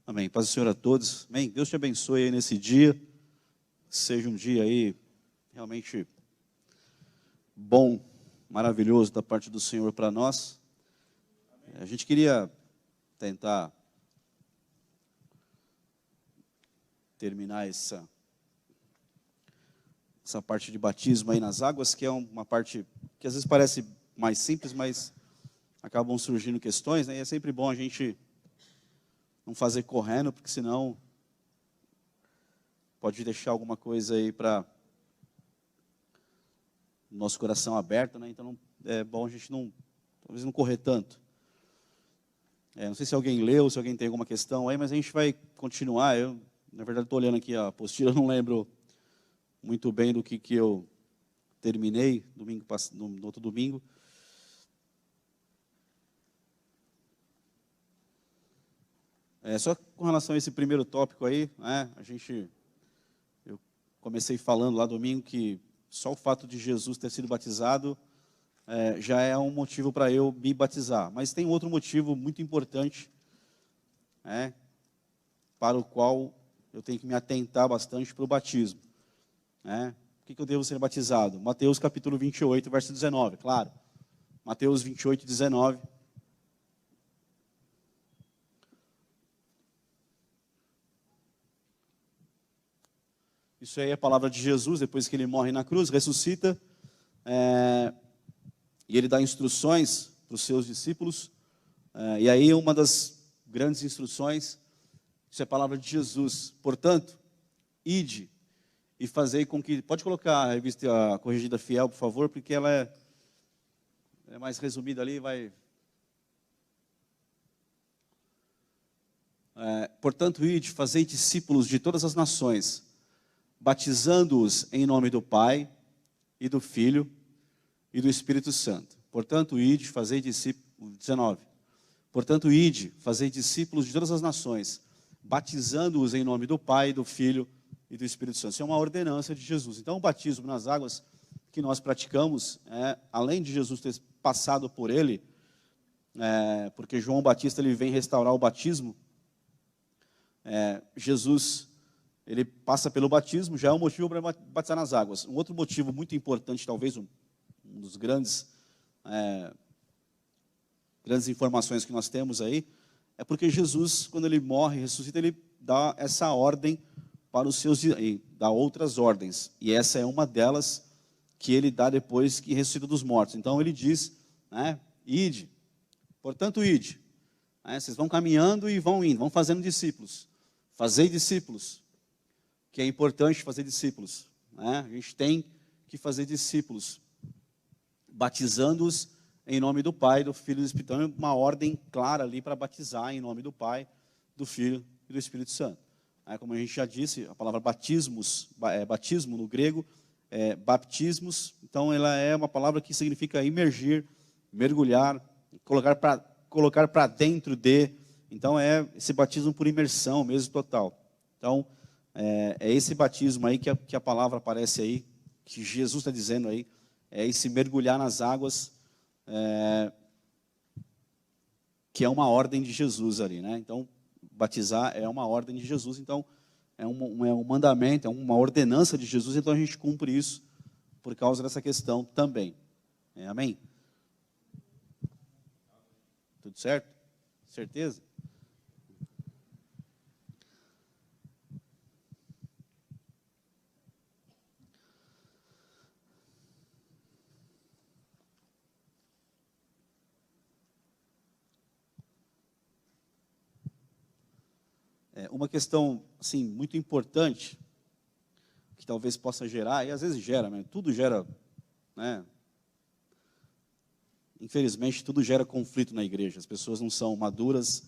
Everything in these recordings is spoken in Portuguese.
Amém. Paz do Senhor a todos. Amém. Deus te abençoe aí nesse dia. Seja um dia aí realmente bom, maravilhoso da parte do Senhor para nós. A gente queria tentar terminar essa parte de batismo aí nas águas, que é uma parte que às vezes parece mais simples, mas acabam surgindo questões, né? E é sempre bom a gente não fazer correndo, porque senão pode deixar alguma coisa aí para o nosso coração aberto, né? Então é bom a gente talvez não correr tanto. Não sei se alguém leu, se alguém tem alguma questão aí, mas a gente vai continuar. Eu, na verdade, estou olhando aqui a apostila, não lembro muito bem do que eu terminei no outro domingo. Só com relação a esse primeiro tópico aí, né, eu comecei falando lá domingo que só o fato de Jesus ter sido batizado já é um motivo para eu me batizar. Mas tem outro motivo muito importante, para o qual eu tenho que me atentar bastante para o batismo. Por que eu devo ser batizado? Mateus capítulo 28, verso 19, claro. Mateus 28, 19. Isso aí é a palavra de Jesus, depois que ele morre na cruz, ressuscita, e ele dá instruções para os seus discípulos, e aí uma das grandes instruções, isso é a palavra de Jesus. Portanto, ide e fazei com que... Pode colocar a revista Corrigida Fiel, por favor, porque ela é mais resumida ali, vai... Portanto, ide, fazei discípulos de todas as nações, batizando-os em nome do Pai, e do Filho, e do Espírito Santo. Portanto, ide, fazei discípulos... 19. Portanto, ide, fazei discípulos de todas as nações, batizando-os em nome do Pai, do Filho e do Espírito Santo. Isso é uma ordenança de Jesus. Então, o batismo nas águas que nós praticamos, além de Jesus ter passado por ele, porque João Batista ele vem restaurar o batismo, Jesus... ele passa pelo batismo, já é um motivo para batizar nas águas. Um outro motivo muito importante, talvez um dos grandes informações que nós temos aí, é porque Jesus, quando ele morre e ressuscita, ele dá essa ordem para os seus, e dá outras ordens. E essa é uma delas que ele dá depois que ressuscita dos mortos. Então ele diz, ide, portanto ide. Vocês vão caminhando e vão indo, vão fazendo discípulos. Fazei discípulos. Que é importante fazer discípulos. A gente tem que fazer discípulos, batizando-os em nome do Pai, do Filho e do Espírito Santo. Uma ordem clara ali para batizar em nome do Pai, do Filho e do Espírito Santo. Como a gente já disse, a palavra batismo no grego, baptismos, então ela é uma palavra que significa imergir, mergulhar, colocar para dentro de. Então é esse batismo por imersão mesmo, total. Então, é esse batismo aí que a palavra aparece aí, que Jesus está dizendo aí, é esse mergulhar nas águas, que é uma ordem de Jesus ali, né? Então, batizar é uma ordem de Jesus, então é um mandamento, é uma ordenança de Jesus, então a gente cumpre isso por causa dessa questão também. Amém? Tudo certo? Certeza? Uma questão assim, muito importante, que talvez possa gerar, e às vezes gera, né? Tudo gera, né? Infelizmente, tudo gera conflito na igreja. As pessoas não são maduras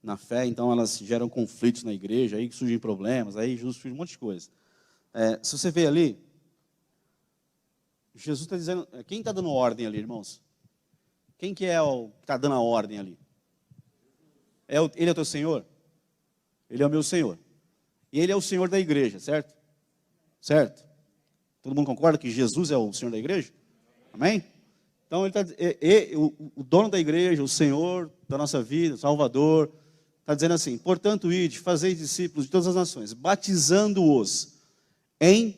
na fé, então elas geram conflitos na igreja, aí surgem problemas, aí Jesus surge um monte de coisa. Se você vê ali, Jesus está dizendo, quem está dando ordem ali, irmãos? Quem que é o que está dando a ordem ali? Ele é o teu Senhor? Ele é o meu Senhor. E Ele é o Senhor da igreja, certo? Certo? Todo mundo concorda que Jesus é o Senhor da igreja? Amém? Então, o dono da igreja, o Senhor da nossa vida, o Salvador, Está dizendo assim: portanto, ide, fazei discípulos de todas as nações, batizando-os em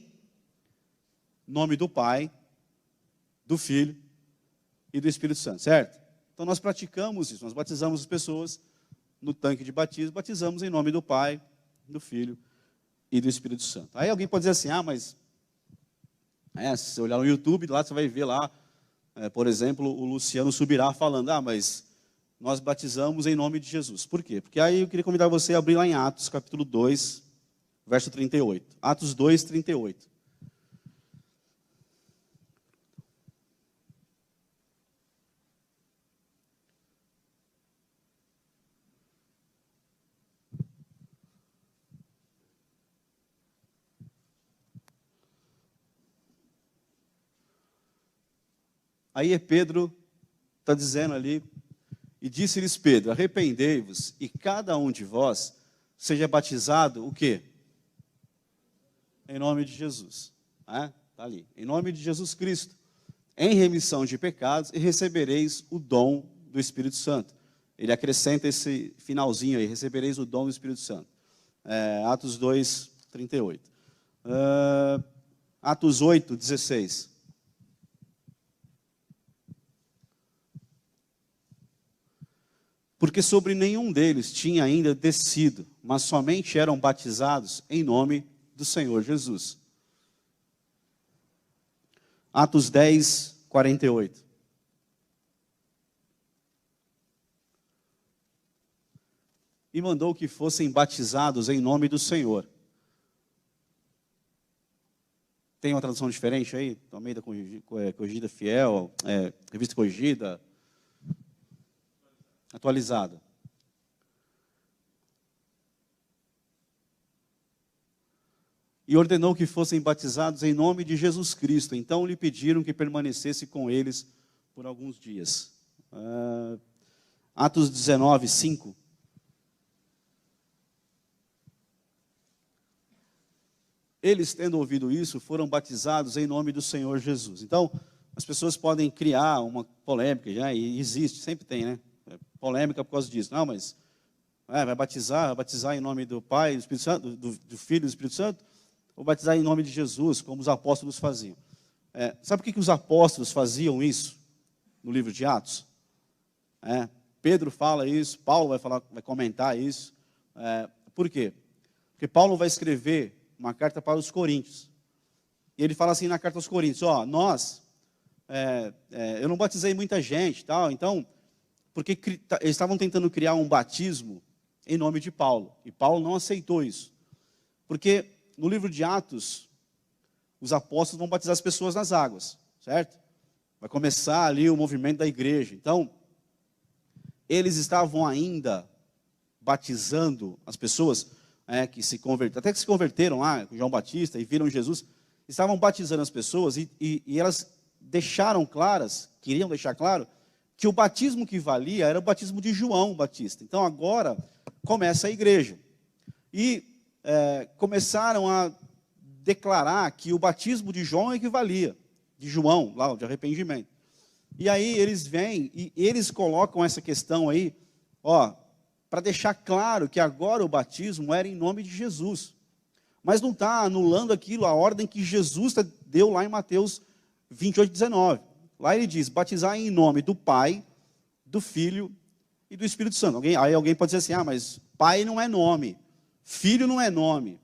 nome do Pai, do Filho e do Espírito Santo, certo? Então nós praticamos isso, nós batizamos as pessoas no tanque de batismo, batizamos em nome do Pai, do Filho e do Espírito Santo. Aí alguém pode dizer assim: ah, mas se você olhar no YouTube, lá você vai ver lá, por exemplo, o Luciano Subirá falando: ah, mas nós batizamos em nome de Jesus. Por quê? Porque aí eu queria convidar você a abrir lá em Atos, capítulo 2, verso 38. Atos 2, 38. Aí Pedro está dizendo ali: e disse-lhes Pedro, arrependei-vos, e cada um de vós seja batizado, o quê? Em nome de Jesus. Está ali. Em nome de Jesus Cristo, em remissão de pecados, e recebereis o dom do Espírito Santo. Ele acrescenta esse finalzinho aí: recebereis o dom do Espírito Santo. Atos 2, 38. Atos 8, 16. Porque sobre nenhum deles tinha ainda descido, mas somente eram batizados em nome do Senhor Jesus. Atos 10, 48. E mandou que fossem batizados em nome do Senhor. Tem uma tradução diferente aí? Almeida Corrigida Fiel, Revista Corrigida, atualizada. E ordenou que fossem batizados em nome de Jesus Cristo. Então lhe pediram que permanecesse com eles por alguns dias. Atos 19, 5. Eles, tendo ouvido isso, foram batizados em nome do Senhor Jesus. Então, as pessoas podem criar uma polêmica, e existe, sempre tem, né? Polêmica por causa disso. Não, mas vai batizar em nome do Pai, do Espírito Santo, do Filho e do Espírito Santo, ou batizar em nome de Jesus, como os apóstolos faziam. Sabe por que os apóstolos faziam isso no livro de Atos? Pedro fala isso, Paulo vai comentar isso. Por quê? Porque Paulo vai escrever uma carta para os Coríntios. E ele fala assim na carta aos Coríntios: eu não batizei muita gente, tal, então, porque eles estavam tentando criar um batismo em nome de Paulo. E Paulo não aceitou isso. Porque no livro de Atos, os apóstolos vão batizar as pessoas nas águas, certo? Vai começar ali o movimento da igreja. Então, eles estavam ainda batizando as pessoas que se converteram, até que se converteram lá, com João Batista, e viram Jesus. Estavam batizando as pessoas e elas queriam deixar claro, que o batismo que valia era o batismo de João Batista. Então agora começa a igreja. E começaram a declarar que o batismo de João equivalia, de João, lá, de arrependimento. E aí eles vêm e eles colocam essa questão aí, para deixar claro que agora o batismo era em nome de Jesus. Mas não está anulando aquilo, a ordem que Jesus deu lá em Mateus 28, 19. Lá ele diz: batizar em nome do Pai, do Filho e do Espírito Santo. Aí alguém pode dizer assim: mas Pai não é nome, Filho não é nome.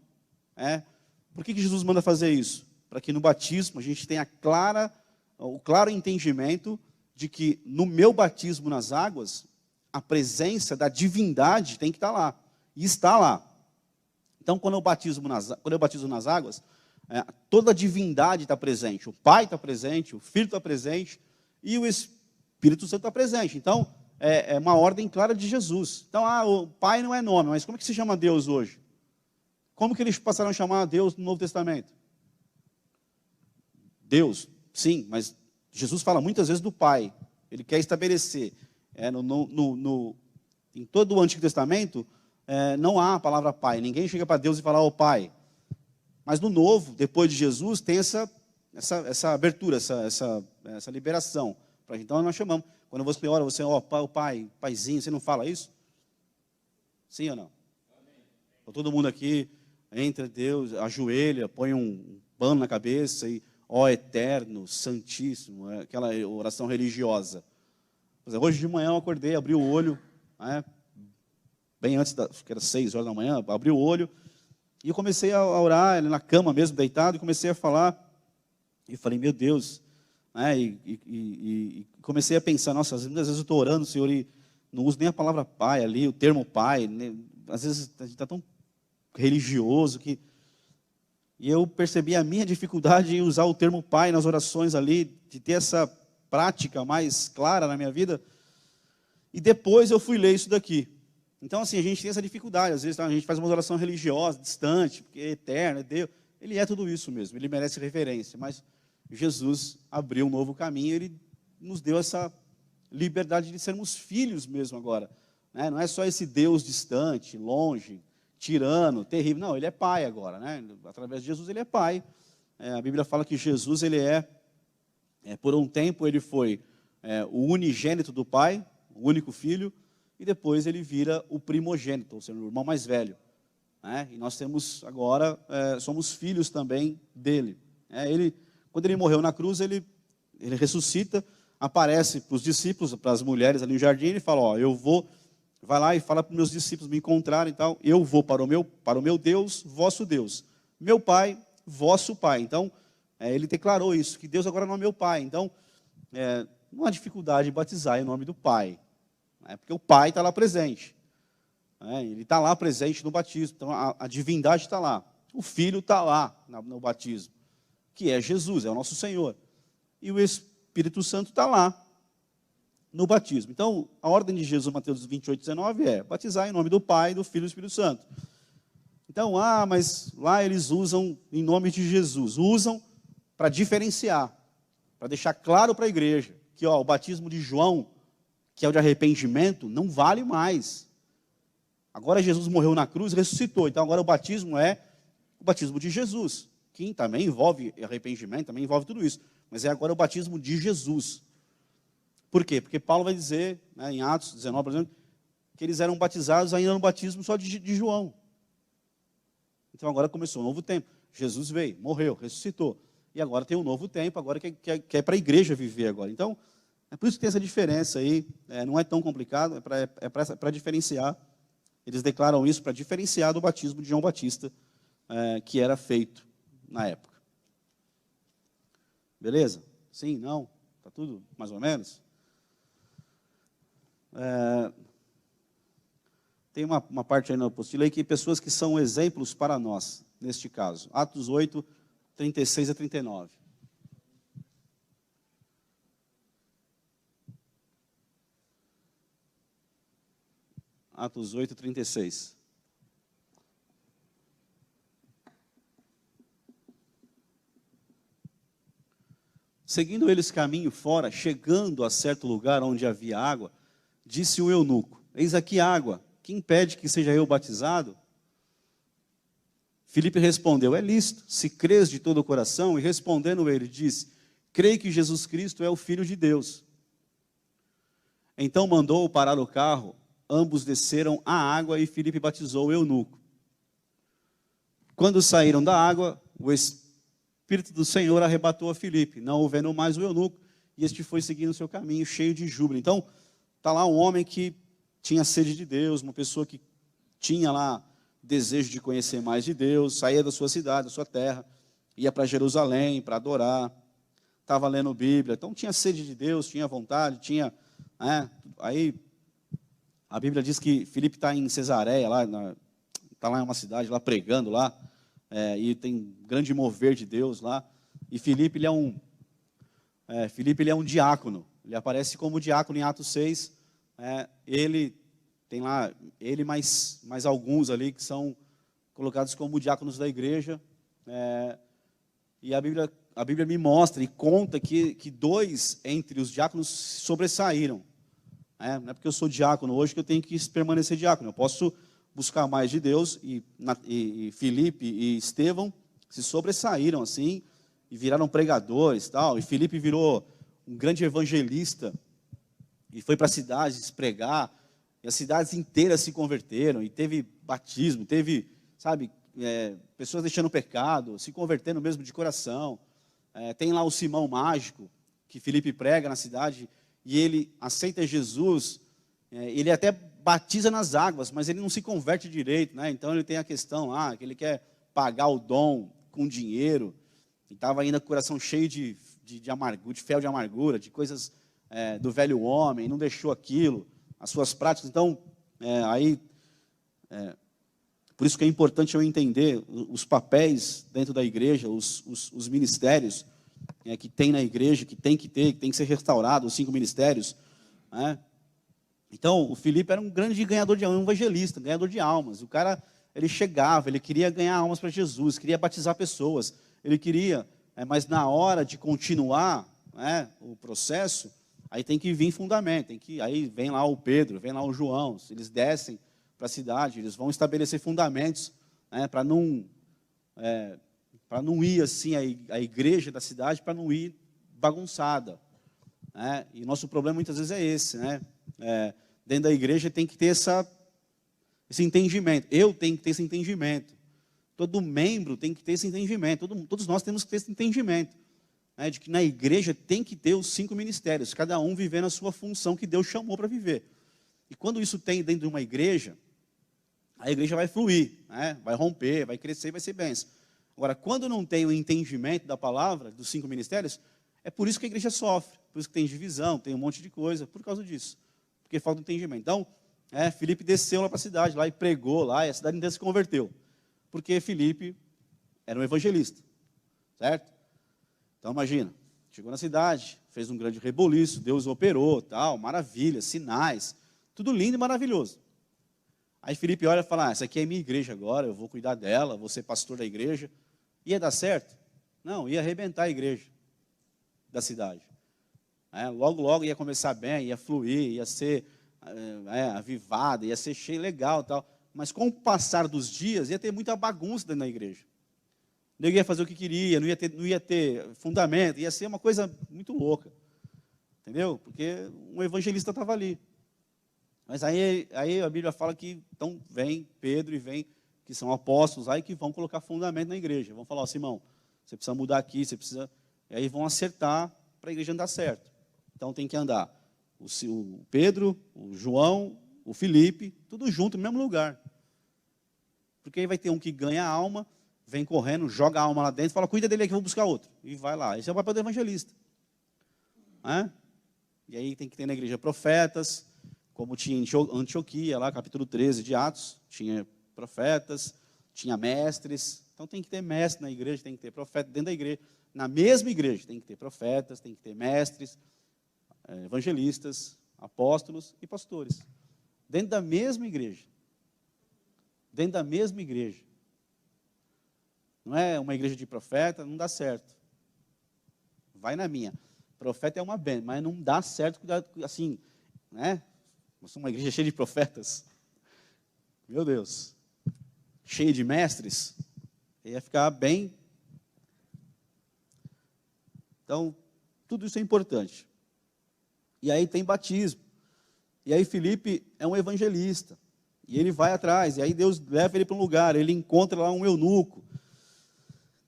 Por que Jesus manda fazer isso? Para que no batismo a gente tenha o claro entendimento de que no meu batismo nas águas, a presença da divindade tem que estar lá. E está lá. Então, quando eu batizo nas águas, toda a divindade está presente. O Pai está presente, o Filho está presente e o Espírito Santo está presente. Então, é uma ordem clara de Jesus. Então, o Pai não é nome, mas como é que se chama Deus hoje? Como que eles passaram a chamar Deus no Novo Testamento? Deus, sim, mas Jesus fala muitas vezes do Pai. Ele quer estabelecer. Em todo o Antigo Testamento, não há a palavra Pai. Ninguém chega para Deus e fala: Pai. Mas no Novo, depois de Jesus, tem essa abertura, essa liberação. Então nós chamamos. Quando você ora, você, Pai, Paizinho, você não fala isso? Sim ou não? Então, todo mundo aqui entra Deus, ajoelha, põe um pano na cabeça e, ó eterno, santíssimo, aquela oração religiosa. Hoje de manhã eu acordei, abri o olho, né, bem antes, acho que era 6 horas da manhã, abri o olho, e eu comecei a orar, na cama mesmo, deitado, e comecei a falar, e falei, meu Deus, né, e comecei a pensar, nossa, muitas vezes eu estou orando, Senhor, e não uso nem a palavra pai ali, o termo pai, né, às vezes a gente está tão religioso que... E eu percebi a minha dificuldade em usar o termo pai nas orações ali, de ter essa prática mais clara na minha vida. E depois eu fui ler isso daqui. Então, assim, a gente tem essa dificuldade. Às vezes a gente faz uma oração religiosa, distante, porque é eterno, é Deus. Ele é tudo isso mesmo, ele merece reverência. Mas Jesus abriu um novo caminho, ele nos deu essa liberdade de sermos filhos mesmo agora. Né? Não é só esse Deus distante, longe, tirano, terrível. Não, ele é pai agora, né? Através de Jesus ele é pai. A Bíblia fala que Jesus, ele por um tempo ele foi o unigênito do pai, o único filho, e depois ele vira o primogênito, ou seja, o irmão mais velho. Né? E nós temos agora, somos filhos também dele. Quando ele morreu na cruz, ele ressuscita, aparece para os discípulos, para as mulheres ali no jardim, ele fala, ó, eu vou... Vai lá e fala para os meus discípulos me encontrarem e tal. Eu vou para o meu Deus, vosso Deus. Meu Pai, vosso Pai. Então, ele declarou isso, que Deus agora não é meu Pai. Então, não há dificuldade de batizar em nome do Pai. Né? Porque o Pai está lá presente. Ele está lá presente no batismo. Então, a divindade está lá. O Filho está lá no batismo, que é Jesus, é o nosso Senhor. E o Espírito Santo está lá no batismo. Então, a ordem de Jesus, Mateus 28, 19, é batizar em nome do Pai, do Filho e do Espírito Santo. Então, mas lá eles usam em nome de Jesus. Usam para diferenciar, para deixar claro para a igreja que o batismo de João, que é o de arrependimento, não vale mais. Agora Jesus morreu na cruz e ressuscitou. Então, agora o batismo é o batismo de Jesus, que também envolve arrependimento, também envolve tudo isso. Mas é agora o batismo de Jesus. Por quê? Porque Paulo vai dizer, em Atos 19, por exemplo, que eles eram batizados ainda no batismo só de João. Então agora começou um novo tempo. Jesus veio, morreu, ressuscitou. E agora tem um novo tempo, agora que é para a igreja viver agora. Então, é por isso que tem essa diferença aí. Não é tão complicado, é para diferenciar. Eles declaram isso para diferenciar do batismo de João Batista, que era feito na época. Beleza? Sim, não? Está tudo mais ou menos? Tem uma parte aí na apostila aí que pessoas que são exemplos para nós, neste caso. Atos 8, 36 a 39. Atos 8, 36. Seguindo eles caminho fora, chegando a certo lugar onde havia água, disse o eunuco, eis aqui água, que impede que seja eu batizado? Filipe respondeu, é lícito, se crês de todo o coração. E respondendo ele, disse, creio que Jesus Cristo é o Filho de Deus. Então mandou parar o carro, ambos desceram à água e Filipe batizou o eunuco. Quando saíram da água, o Espírito do Senhor arrebatou a Filipe, não o vendo mais o eunuco, e este foi seguindo o seu caminho, cheio de júbilo. Então, está lá um homem que tinha sede de Deus, uma pessoa que tinha lá desejo de conhecer mais de Deus, saía da sua cidade, da sua terra, ia para Jerusalém para adorar, estava lendo Bíblia, então tinha sede de Deus, tinha vontade, tinha... Aí, a Bíblia diz que Filipe está em Cesareia, está lá em uma cidade, lá pregando lá, e tem um grande mover de Deus lá, e Filipe, ele é um diácono, ele aparece como diácono em Atos 6, ele tem lá, ele mais alguns ali que são colocados como diáconos da igreja, e a Bíblia me mostra e conta que 2 entre os diáconos sobressaíram. Não é porque eu sou diácono hoje que eu tenho que permanecer diácono, eu posso buscar mais de Deus, e Filipe e Estevão se sobressaíram assim, e viraram pregadores, tal, e Filipe virou um grande evangelista, e foi para cidades pregar, e as cidades inteiras se converteram, e teve batismo, teve, sabe, pessoas deixando o pecado, se convertendo mesmo de coração. Tem lá o Simão Mágico, que Filipe prega na cidade, e ele aceita Jesus, ele até batiza nas águas, mas ele não se converte direito, né? Então ele tem a questão lá, que ele quer pagar o dom com dinheiro, e estava ainda com o coração cheio de amargura, de fel de amargura, de coisas do velho homem, não deixou aquilo, as suas práticas. Então, por isso que é importante eu entender os papéis dentro da igreja, os ministérios que tem na igreja, que tem que ser restaurado, os 5 ministérios. Né? Então, o Filipe era um grande ganhador de almas, um evangelista, ganhador de almas. O cara, ele chegava, ele queria ganhar almas para Jesus, queria batizar pessoas, ele queria, mas na hora de continuar o processo, aí tem que vir fundamento, aí vem lá o Pedro, vem lá o João, eles descem para a cidade, eles vão estabelecer fundamentos, para não ir assim, a igreja da cidade, para não ir bagunçada. E nosso problema muitas vezes é esse, dentro da igreja tem que ter esse entendimento, eu tenho que ter esse entendimento, todo membro tem que ter esse entendimento, todos nós temos que ter esse entendimento, de que na igreja tem que ter os 5 ministérios, cada um vivendo a sua função que Deus chamou para viver. E quando isso tem dentro de uma igreja, a igreja vai fluir, vai romper, vai crescer, vai ser bênção. Agora, quando não tem o entendimento da palavra, dos 5 ministérios, é por isso que a igreja sofre, por isso que tem divisão, tem um monte de coisa, por causa disso, porque falta entendimento. Então, Filipe desceu lá para a cidade, lá e pregou lá, e a cidade inteira se converteu, porque Filipe era um evangelista, certo? Então, imagina, chegou na cidade, fez um grande reboliço, Deus operou, tal, maravilha, sinais, tudo lindo e maravilhoso. Aí Filipe olha e fala, essa aqui é minha igreja agora, eu vou cuidar dela, vou ser pastor da igreja. Ia dar certo? Não, ia arrebentar a igreja da cidade. Logo, logo ia começar bem, ia fluir, ia ser avivada, ia ser cheio, legal, tal. Mas com o passar dos dias, ia ter muita bagunça dentro da igreja. Ninguém ia fazer o que queria, não ia ter fundamento, ia ser uma coisa muito louca. Entendeu? Porque um evangelista estava ali. Mas aí a Bíblia fala que então vem Pedro e vem, que são apóstolos, aí que vão colocar fundamento na igreja. Vão falar, Simão, você precisa mudar aqui, você precisa... E aí vão acertar para a igreja andar certo. Então tem que andar o Pedro, o João, o Filipe, tudo junto no mesmo lugar. Porque aí vai ter um que ganha a alma, vem correndo, joga a alma lá dentro, fala, cuida dele aqui, eu vou buscar outro. E vai lá. Esse é o papel do evangelista. E aí tem que ter na igreja profetas, como tinha em Antioquia, lá capítulo 13 de Atos, tinha profetas, tinha mestres. Então tem que ter mestre na igreja, tem que ter profeta dentro da igreja. Na mesma igreja tem que ter profetas, tem que ter mestres, evangelistas, apóstolos e pastores. Dentro da mesma igreja. Dentro da mesma igreja. Não é uma igreja de profeta, não dá certo. Vai na minha. Profeta é uma bênção, mas não dá certo, assim, Nós somos uma igreja cheia de profetas. Meu Deus. Cheia de mestres. Ia ficar bem. Então, tudo isso é importante. E aí tem batismo. E aí Filipe é um evangelista. E ele vai atrás. E aí Deus leva ele para um lugar. Ele encontra lá um eunuco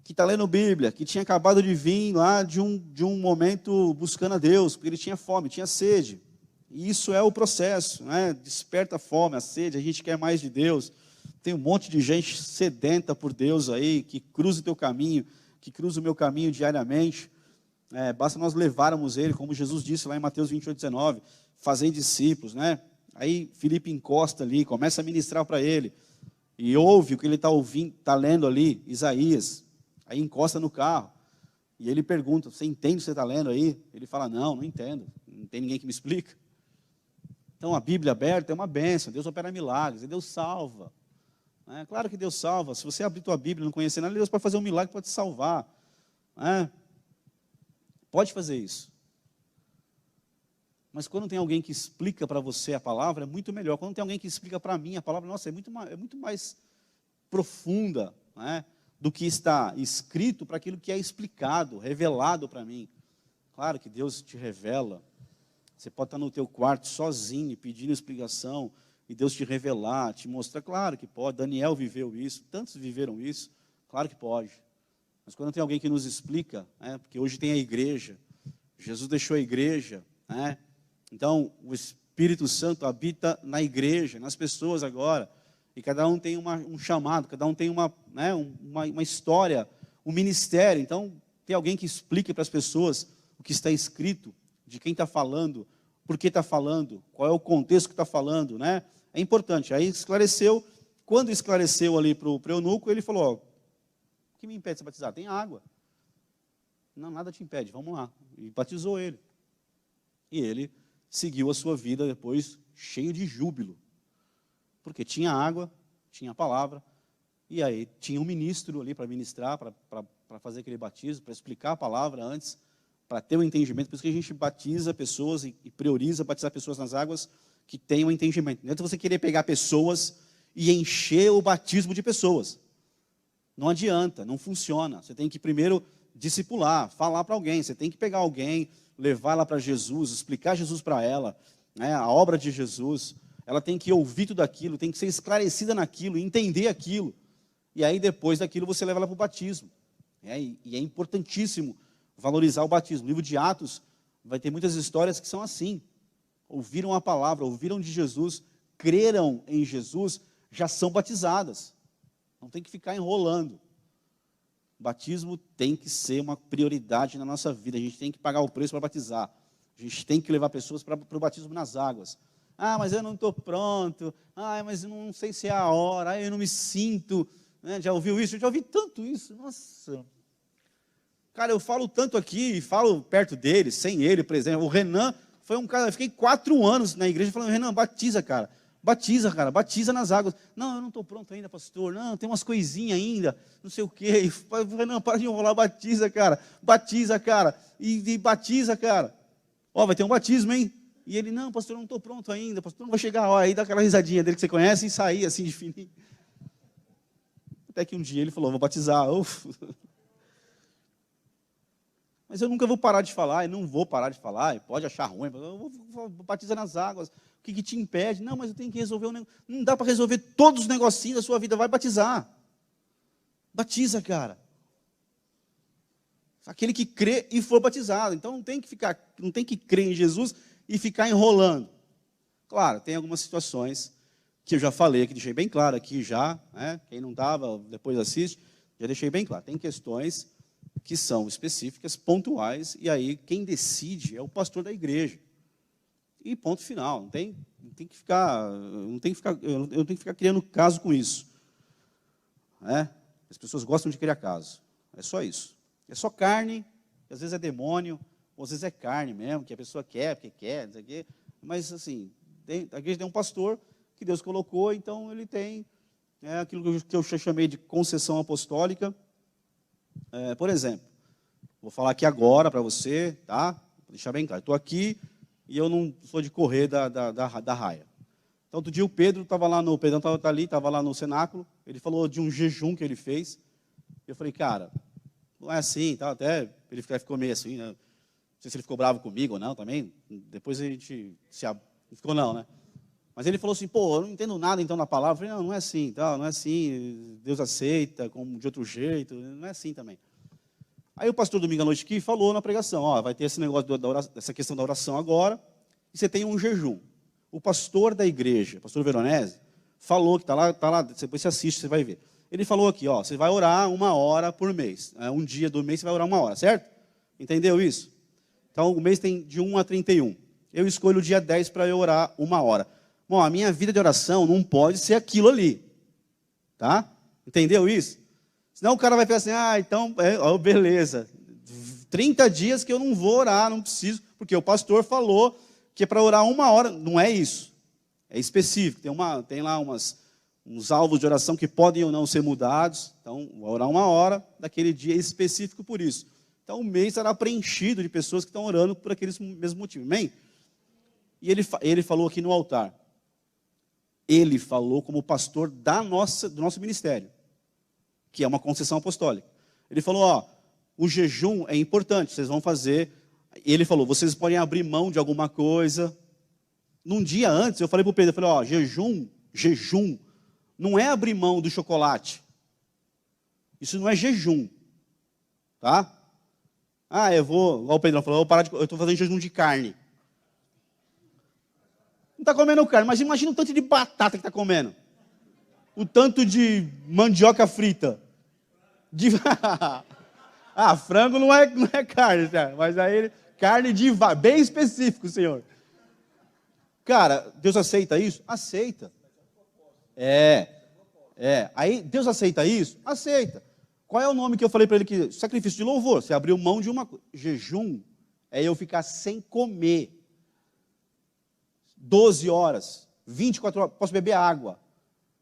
que está lendo Bíblia, que tinha acabado de vir lá de um momento buscando a Deus, porque ele tinha fome, tinha sede. E isso é o processo, desperta a fome, a sede, a gente quer mais de Deus. Tem um monte de gente sedenta por Deus aí, que cruza o teu caminho, que cruza o meu caminho diariamente. Basta nós levarmos ele, como Jesus disse lá em Mateus 28:19, fazei discípulos, Aí Filipe encosta ali, começa a ministrar para ele, e ouve o que ele está ouvindo, está lendo ali, Isaías. Aí encosta no carro, e ele pergunta, você entende o que você está lendo aí? Ele fala, não entendo, não tem ninguém que me explica. Então, a Bíblia aberta é uma bênção, Deus opera milagres, e Deus salva. Claro que Deus salva, se você abrir tua Bíblia e não conhecer nada, Deus pode fazer um milagre, pode te salvar. Pode fazer isso. Mas quando tem alguém que explica para você a palavra, é muito melhor. Quando tem alguém que explica para mim a palavra, nossa, é muito mais profunda, do que está escrito para aquilo que é explicado, revelado para mim. Claro que Deus te revela Você pode estar no teu quarto sozinho, pedindo explicação, e Deus te revelar, te mostrar. Claro que pode. Daniel viveu isso, tantos viveram isso. Claro que pode. Mas quando tem alguém que nos explica, porque hoje tem a igreja, Jesus deixou a igreja, então o Espírito Santo habita na igreja, nas pessoas agora, e cada um tem um chamado, cada um tem uma história, um ministério. Então tem alguém que explique para as pessoas o que está escrito, de quem está falando, por que está falando, qual é o contexto que está falando, É importante. Aí esclareceu. Quando esclareceu ali para o eunuco, ele falou: o que me impede de se batizar? Tem água. Não, nada te impede, vamos lá. E batizou ele. E ele seguiu a sua vida depois cheio de júbilo. Porque tinha água, tinha a palavra, e aí tinha um ministro ali para ministrar, para fazer aquele batismo, para explicar a palavra antes, para ter o entendimento. Por isso que a gente batiza pessoas e prioriza batizar pessoas nas águas que tenham entendimento. Não adianta você querer pegar pessoas e encher o batismo de pessoas. Não adianta, não funciona. Você tem que primeiro discipular, falar para alguém. Você tem que pegar alguém, levar ela para Jesus, explicar Jesus para ela, a obra de Jesus. Ela tem que ouvir tudo aquilo, tem que ser esclarecida naquilo, entender aquilo. E aí depois daquilo você leva ela para o batismo. E é importantíssimo valorizar o batismo. No livro de Atos vai ter muitas histórias que são assim. Ouviram a palavra, ouviram de Jesus, creram em Jesus, já são batizadas. Não tem que ficar enrolando. O batismo tem que ser uma prioridade na nossa vida. A gente tem que pagar o preço para batizar. A gente tem que levar pessoas para o batismo nas águas. Ah, mas eu não estou pronto. Ah, mas eu não sei se é a hora. Ah, eu não me sinto. Já ouviu isso? Eu já ouvi tanto isso. Nossa. Cara, eu falo tanto aqui, falo perto dele, sem ele, por exemplo. O Renan foi um cara, eu fiquei 4 anos na igreja falando: Renan, batiza, cara. Batiza, cara, batiza nas águas. Não, eu não estou pronto ainda, pastor. Não, tem umas coisinhas ainda, não sei o quê. Renan, para de enrolar, batiza, cara. Batiza, cara. E batiza, cara. Ó, vai ter um batismo, hein? E ele: não, pastor, eu não estou pronto ainda. Pastor, não vai chegar. Ó, aí dá aquela risadinha dele que você conhece e sair assim de fininho. Até que um dia ele falou: vou batizar. Uf. Mas eu nunca vou parar de falar, e não vou parar de falar, e pode achar ruim, mas eu vou batizar nas águas. O que te impede? Não, mas eu tenho que resolver um negócio. Não dá para resolver todos os negocinhos da sua vida, vai batizar. Batiza, cara. Aquele que crê e for batizado. Então não tem que crer em Jesus e ficar enrolando. Claro, tem algumas situações que eu já falei, que deixei bem claro aqui já, quem não estava, depois assiste, já deixei bem claro. Tem questões que são específicas, pontuais, e aí quem decide é o pastor da igreja. E ponto final. Não tem que ficar, eu não tenho que ficar criando caso com isso. As pessoas gostam de criar caso. É só isso. É só carne, às vezes é demônio, ou às vezes é carne mesmo, que a pessoa quer, porque quer, não sei o quê. Mas assim, a igreja tem um pastor que Deus colocou, então ele tem aquilo que eu chamei de concessão apostólica. Por exemplo, vou falar aqui agora para você, tá? Vou deixar bem claro. Estou aqui e eu não sou de correr da raia. Então, outro dia o Pedro estava lá o Pedrão estava lá no cenáculo, ele falou de um jejum que ele fez. Eu falei: cara, não é assim, tá? Até ele ficou meio assim, né? Não sei se ele ficou bravo comigo ou não também. Depois a gente não ficou não, né? Mas ele falou assim: pô, eu não entendo nada então da palavra. Eu falei: não é assim, tá? Não é assim, Deus aceita como de outro jeito, não é assim também. Aí o pastor domingo à noite aqui falou na pregação: ó, vai ter esse negócio dessa questão da oração agora, e você tem um jejum. O pastor da igreja, pastor Veronese, falou que está lá, depois você assiste, você vai ver. Ele falou aqui: ó, você vai orar 1 hora por mês. Um dia do mês você vai orar 1 hora, certo? Entendeu isso? Então o mês tem de 1 a 31. Eu escolho o dia 10 para eu orar 1 hora. Bom, a minha vida de oração não pode ser aquilo ali. Tá? Entendeu isso? Senão o cara vai pensar assim: então, beleza. 30 dias que eu não vou orar, não preciso, porque o pastor falou que é para orar 1 hora. Não é isso. É específico. Tem lá uns alvos de oração que podem ou não ser mudados. Então, vou orar 1 hora daquele dia específico por isso. Então, o mês será preenchido de pessoas que estão orando por aqueles mesmos motivos. Amém? E ele falou aqui no altar. Ele falou como pastor do nosso ministério, que é uma concessão apostólica. Ele falou: ó, o jejum é importante, vocês vão fazer E ele falou, vocês podem abrir mão de alguma coisa. Num dia antes, eu falei para o Pedro, eu falei, ó, jejum, não é abrir mão do chocolate. Isso não é jejum, tá? Igual o Pedro falou, eu estou fazendo jejum de carne. Não está comendo carne, mas imagina o tanto de batata que está comendo. O tanto de mandioca frita. Frango não é carne, mas aí carne de vaca, bem específico, Senhor. Cara, Deus aceita isso? Aceita. Aí, Deus aceita isso? Aceita. Qual é o nome que eu falei para ele que sacrifício de louvor? Você abriu mão de uma coisa. Jejum é eu ficar sem comer 12 horas, 24 horas, posso beber água.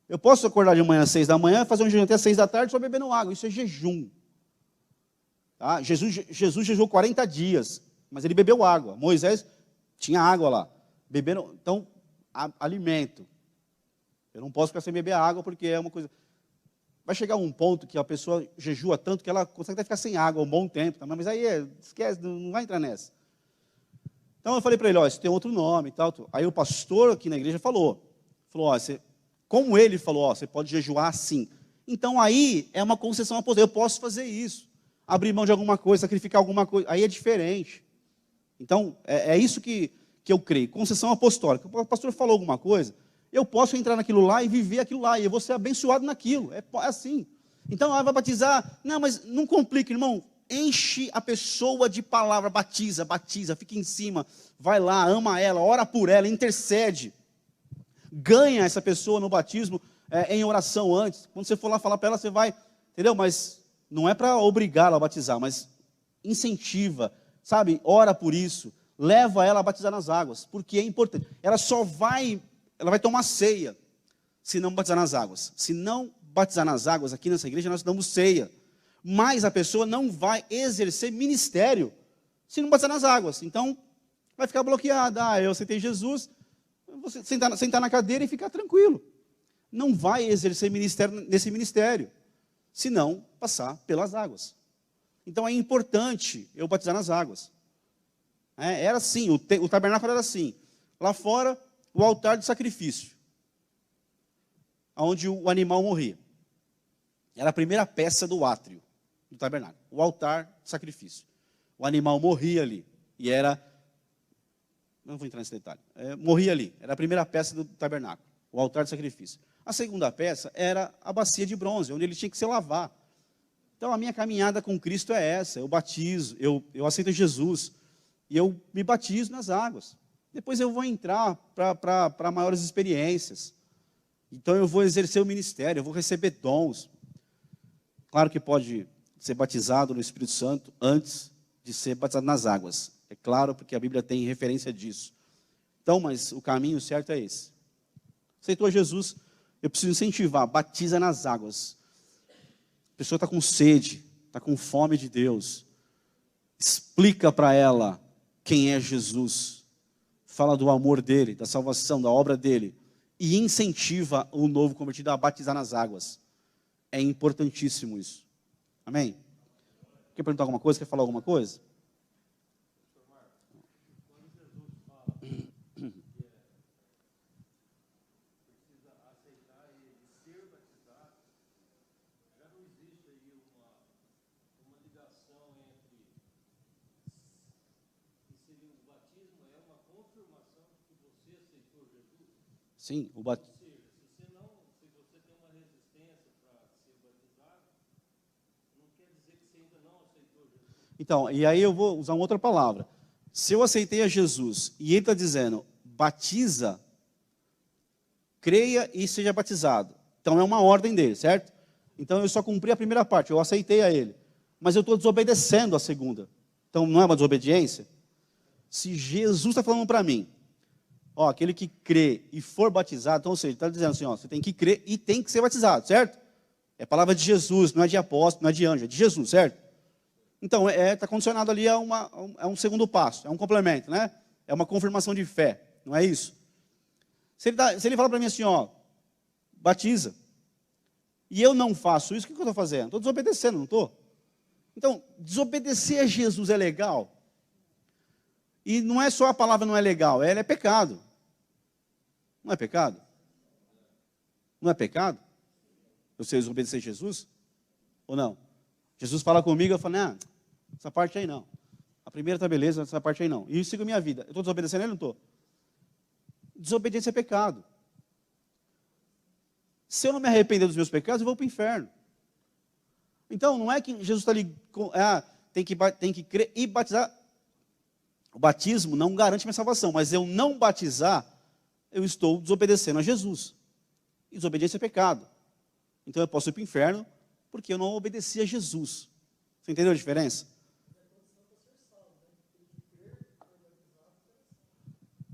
Eu posso acordar de manhã às 6 da manhã, fazer um jejum até às 6 da tarde só bebendo água. Isso é jejum. Tá? Jesus jejuou 40 dias, mas ele bebeu água. Moisés tinha água lá. Beberam, então, alimento. Eu não posso ficar sem beber água porque é uma coisa... Vai chegar um ponto que a pessoa jejua tanto que ela consegue até ficar sem água um bom tempo. Tá? Mas aí, esquece, não vai entrar nessa. Então eu falei para ele, ó, isso tem outro nome e tal. Aí o pastor aqui na igreja falou, ó, como ele falou, ó, você pode jejuar assim. Então aí é uma concessão apostólica, eu posso fazer isso. Abrir mão de alguma coisa, sacrificar alguma coisa, aí é diferente. Então, é isso que eu creio, concessão apostólica. O pastor falou alguma coisa, eu posso entrar naquilo lá e viver aquilo lá, e eu vou ser abençoado naquilo, é assim. Então, vai batizar, não, mas não complica, irmão, enche a pessoa de palavra, batiza, fica em cima, vai lá, ama ela, ora por ela, intercede, ganha essa pessoa no batismo em oração antes, quando você for lá falar para ela, você vai, entendeu? Mas não é para obrigá-la a batizar, mas incentiva, sabe, ora por isso, leva ela a batizar nas águas, porque é importante, ela vai tomar ceia, se não batizar nas águas, se não batizar nas águas, aqui nessa igreja nós damos ceia, mas a pessoa não vai exercer ministério, se não batizar nas águas, então vai ficar bloqueada, eu aceitei Jesus, você sentar na cadeira e ficar tranquilo, não vai exercer ministério nesse ministério, se não passar pelas águas, então é importante eu batizar nas águas, era assim, o tabernáculo era assim, lá fora, o altar de sacrifício, onde o animal morria. Era a primeira peça do átrio do tabernáculo, o altar de sacrifício. O animal morria ali, e era, não vou entrar nesse detalhe, morria ali, era a primeira peça do tabernáculo, o altar de sacrifício. A segunda peça era a bacia de bronze, onde ele tinha que se lavar. Então a minha caminhada com Cristo é essa, eu batizo, eu aceito Jesus, e eu me batizo nas águas. Depois eu vou entrar para maiores experiências. Então eu vou exercer o ministério, eu vou receber dons. Claro que pode ser batizado no Espírito Santo antes de ser batizado nas águas. É claro, porque a Bíblia tem referência disso. Então, mas o caminho certo é esse. Aceitou Jesus, eu preciso incentivar, batiza nas águas. A pessoa está com sede, está com fome de Deus. Explica para ela quem é Jesus. Fala do amor dele, da salvação, da obra dele, e incentiva o novo convertido a batizar nas águas. É importantíssimo isso. Amém? Quer perguntar alguma coisa? Quer falar alguma coisa? Quando Jesus fala que precisa aceitar e ser batizado, já não existe aí uma ligação entre que seria o batismo, é uma confirmação de que você aceitou Jesus? Sim, Ou seja, se você tem uma resistência para ser batizado, não quer dizer que você ainda não aceitou Jesus. Então, e aí eu vou usar uma outra palavra. Se eu aceitei a Jesus e ele está dizendo, batiza, creia e seja batizado. Então é uma ordem dele, certo? Então eu só cumpri a primeira parte, eu aceitei a ele. Mas eu estou desobedecendo a segunda. Então não é uma desobediência? Se Jesus está falando para mim, ó, aquele que crê e for batizado, então, ou seja, está dizendo assim, ó, você tem que crer e tem que ser batizado, certo? É palavra de Jesus, não é de apóstolo, não é de anjo, é de Jesus, certo? Então, está condicionado ali a um segundo passo, é um complemento, né? É uma confirmação de fé, não é isso? Se ele fala para mim assim, ó, batiza, e eu não faço isso, o que eu estou fazendo? Estou desobedecendo, não estou? Então, desobedecer a Jesus é legal? E não é só a palavra não é legal, ela é pecado. Não é pecado? Não é pecado? Vocês obedecer a Jesus? Ou não? Jesus fala comigo, eu falo, não, essa parte aí não. A primeira está beleza, essa parte aí não. E eu sigo a minha vida. Eu estou desobedecendo ele ou não estou? Desobediência é pecado. Se eu não me arrepender dos meus pecados, eu vou para o inferno. Então, não é que Jesus está ali, tem que crer e batizar. O batismo não garante minha salvação, mas eu não batizar, eu estou desobedecendo a Jesus. E desobediência é pecado. Então eu posso ir para o inferno, porque eu não obedeci a Jesus. Você entendeu a diferença?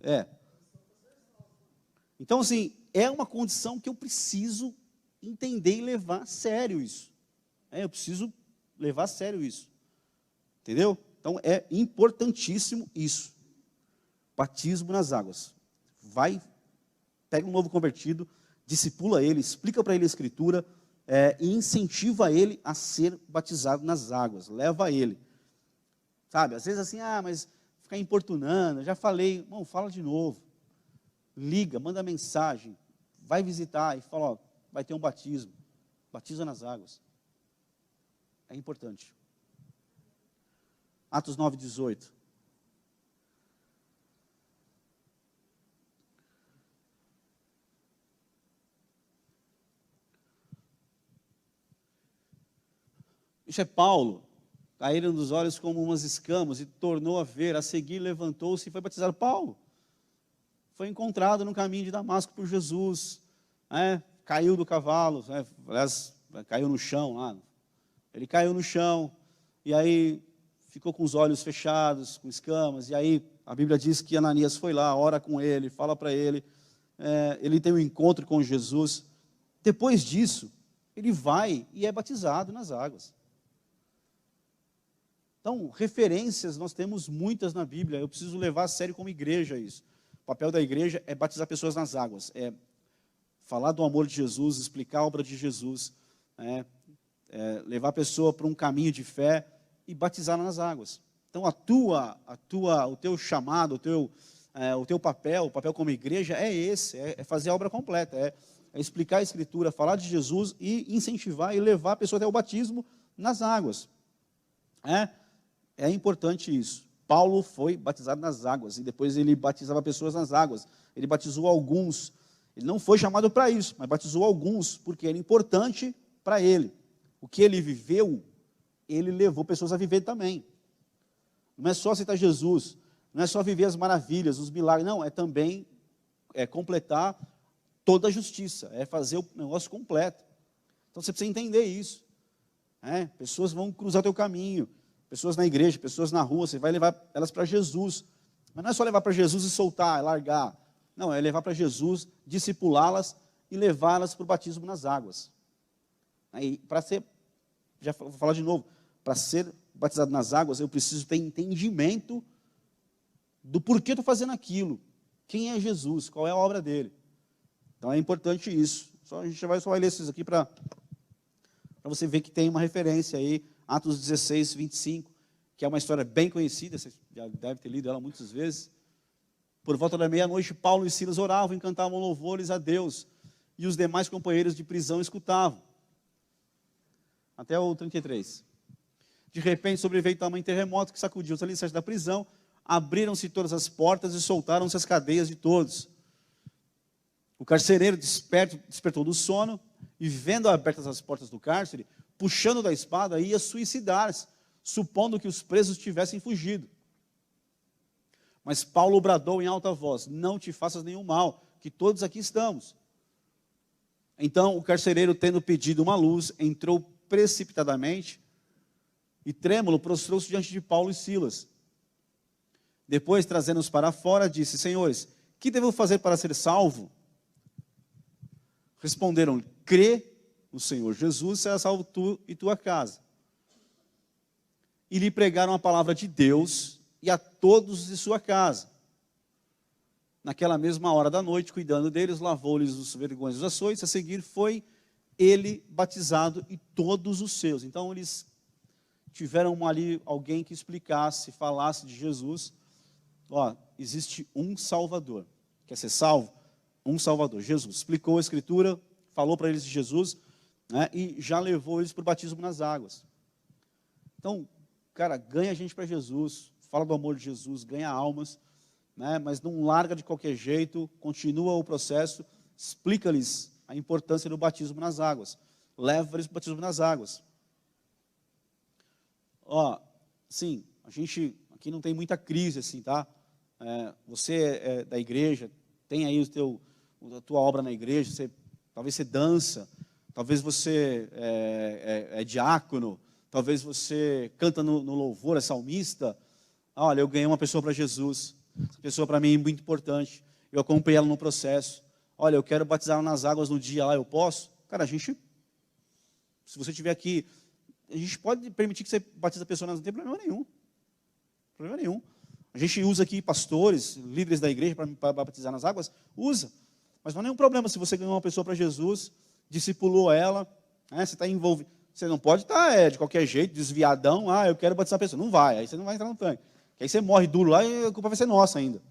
É. Então, assim, é uma condição que eu preciso entender e levar a sério isso. Eu preciso levar a sério isso. Entendeu? Então, é importantíssimo isso. Batismo nas águas. Vai, pega um novo convertido, discipula ele, explica para ele a Escritura, e incentiva ele a ser batizado nas águas. Leva ele. Sabe, às vezes assim, mas ficar importunando, já falei, irmão, fala de novo. Liga, manda mensagem, vai visitar e fala, vai ter um batismo. Batiza nas águas. É importante. Atos 9:18. Isso é Paulo. Caíram dos olhos como umas escamas e tornou a ver, a seguir levantou-se e foi batizado. Paulo foi encontrado no caminho de Damasco por Jesus, caiu do cavalo, aliás, caiu no chão lá. Ele caiu no chão e aí ficou com os olhos fechados, com escamas, e aí a Bíblia diz que Ananias foi lá, ora com ele, fala para ele, ele tem um encontro com Jesus. Depois disso, ele vai e é batizado nas águas. Então, referências nós temos muitas na Bíblia, eu preciso levar a sério como igreja isso. O papel da igreja é batizar pessoas nas águas, é falar do amor de Jesus, explicar a obra de Jesus, levar a pessoa para um caminho de fé e batizar nas águas. Então, o teu chamado, o teu papel, o papel como igreja é esse, é fazer a obra completa, é explicar a Escritura, falar de Jesus e incentivar e levar a pessoa até o batismo nas águas. É importante isso. Paulo foi batizado nas águas e depois ele batizava pessoas nas águas. Ele batizou alguns. Ele não foi chamado para isso, mas batizou alguns porque era importante para ele. O que ele viveu, ele levou pessoas a viver também. Não é só aceitar Jesus, não é só viver as maravilhas, os milagres, não, é também completar toda a justiça, é fazer o negócio completo. Então você precisa entender isso. Pessoas vão cruzar o teu caminho, pessoas na igreja, pessoas na rua, você vai levar elas para Jesus. Mas não é só levar para Jesus e soltar, largar. Não, é levar para Jesus, discipulá-las e levá-las para o batismo nas águas. Para ser, já vou falar de novo, para ser batizado nas águas, eu preciso ter entendimento do porquê estou fazendo aquilo. Quem é Jesus? Qual é a obra dele? Então é importante isso. A gente só vai ler esses aqui para você ver que tem uma referência aí, Atos 16, 25, que é uma história bem conhecida, você já deve ter lido ela muitas vezes. Por volta da meia-noite, Paulo e Silas oravam e cantavam louvores a Deus, e os demais companheiros de prisão escutavam. Até o 33. De repente sobreveio tamanho terremoto que sacudiu os alicerces da prisão, abriram-se todas as portas e soltaram-se as cadeias de todos. O carcereiro despertou do sono e, vendo abertas as portas do cárcere, puxando da espada, ia suicidar-se, supondo que os presos tivessem fugido. Mas Paulo bradou em alta voz: não te faças nenhum mal, que todos aqui estamos. Então o carcereiro, tendo pedido uma luz, entrou precipitadamente e, trêmulo, prostrou-se diante de Paulo e Silas. Depois, trazendo-os para fora, disse: senhores, que devo fazer para ser salvo? Responderam: crê no Senhor Jesus, será salvo tu e tua casa. E lhe pregaram a palavra de Deus e a todos de sua casa. Naquela mesma hora da noite, cuidando deles, lavou-lhes os vergões dos açoites. A seguir foi ele batizado e todos os seus. Então eles tiveram ali alguém que explicasse, falasse de Jesus. ó, existe um Salvador. Quer ser salvo? Um Salvador, Jesus. Explicou a Escritura, falou para eles de Jesus, né, e já levou eles para o batismo nas águas. Então, cara, ganha a gente para Jesus, fala do amor de Jesus, ganha almas, né, mas não larga de qualquer jeito, continua o processo, explica-lhes a importância do batismo nas águas, leva eles para o batismo nas águas. Ó, sim, a gente aqui não tem muita crise, assim, tá? Você é da igreja, tem aí a tua obra na igreja, talvez você dança, talvez você é diácono, talvez você canta no louvor, é salmista. Olha, eu ganhei uma pessoa para Jesus, essa pessoa para mim é muito importante, eu acompanhei ela no processo. Olha, eu quero batizar nas águas no dia lá, eu posso? Cara, se você estiver aqui, a gente pode permitir que você batize a pessoa, não tem problema nenhum. Problema nenhum. A gente usa aqui pastores, líderes da igreja para batizar nas águas, usa. Mas não há nenhum problema se você ganhou uma pessoa para Jesus, discipulou ela, né, você está envolvido. Você não pode estar de qualquer jeito, desviadão, eu quero batizar a pessoa. Não vai, aí você não vai entrar no tanque. Porque aí você morre duro lá e a culpa vai ser nossa ainda.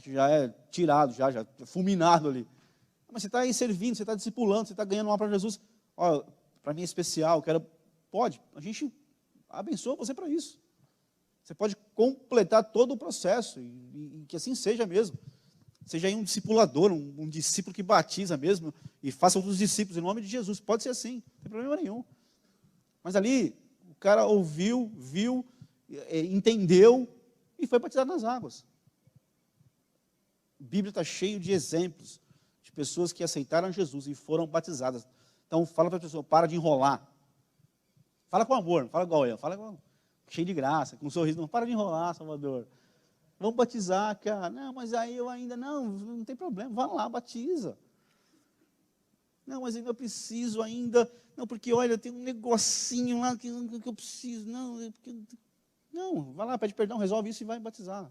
Já é tirado, já fulminado ali. Mas você está aí servindo, você está discipulando, você está ganhando uma para Jesus. Para mim é especial, pode, a gente abençoa você para isso. Você pode completar todo o processo, e que assim seja mesmo. Seja aí um discipulador, um discípulo que batiza mesmo, e faça outros discípulos em nome de Jesus. Pode ser assim, não tem problema nenhum. Mas ali, o cara ouviu, viu, entendeu, e foi batizado nas águas. A Bíblia está cheia de exemplos de pessoas que aceitaram Jesus e foram batizadas. Então, fala para a pessoa, para de enrolar. Fala com amor, não fala igual eu, fala cheio de graça, com um sorriso. Não, para de enrolar, Salvador. Vamos batizar, cara. Não, mas aí eu ainda, não tem problema, vá lá, batiza. Não, mas eu preciso ainda, não, porque olha, tem um negocinho lá que eu preciso. Não, vai lá, pede perdão, resolve isso e vai batizar.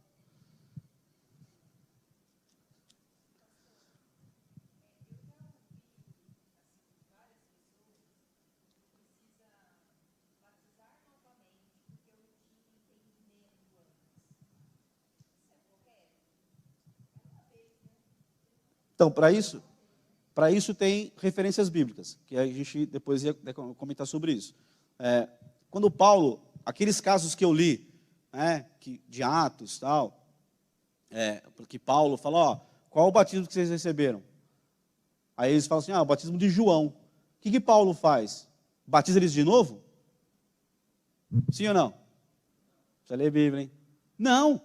Então, para isso tem referências bíblicas, que a gente depois ia comentar sobre isso. Quando Paulo, aqueles casos que eu li, de Atos, tal, porque Paulo fala, qual é o batismo que vocês receberam? Aí eles falam assim, o batismo de João. O que Paulo faz? Batiza eles de novo? Sim ou não? Precisa ler a Bíblia, hein? Não.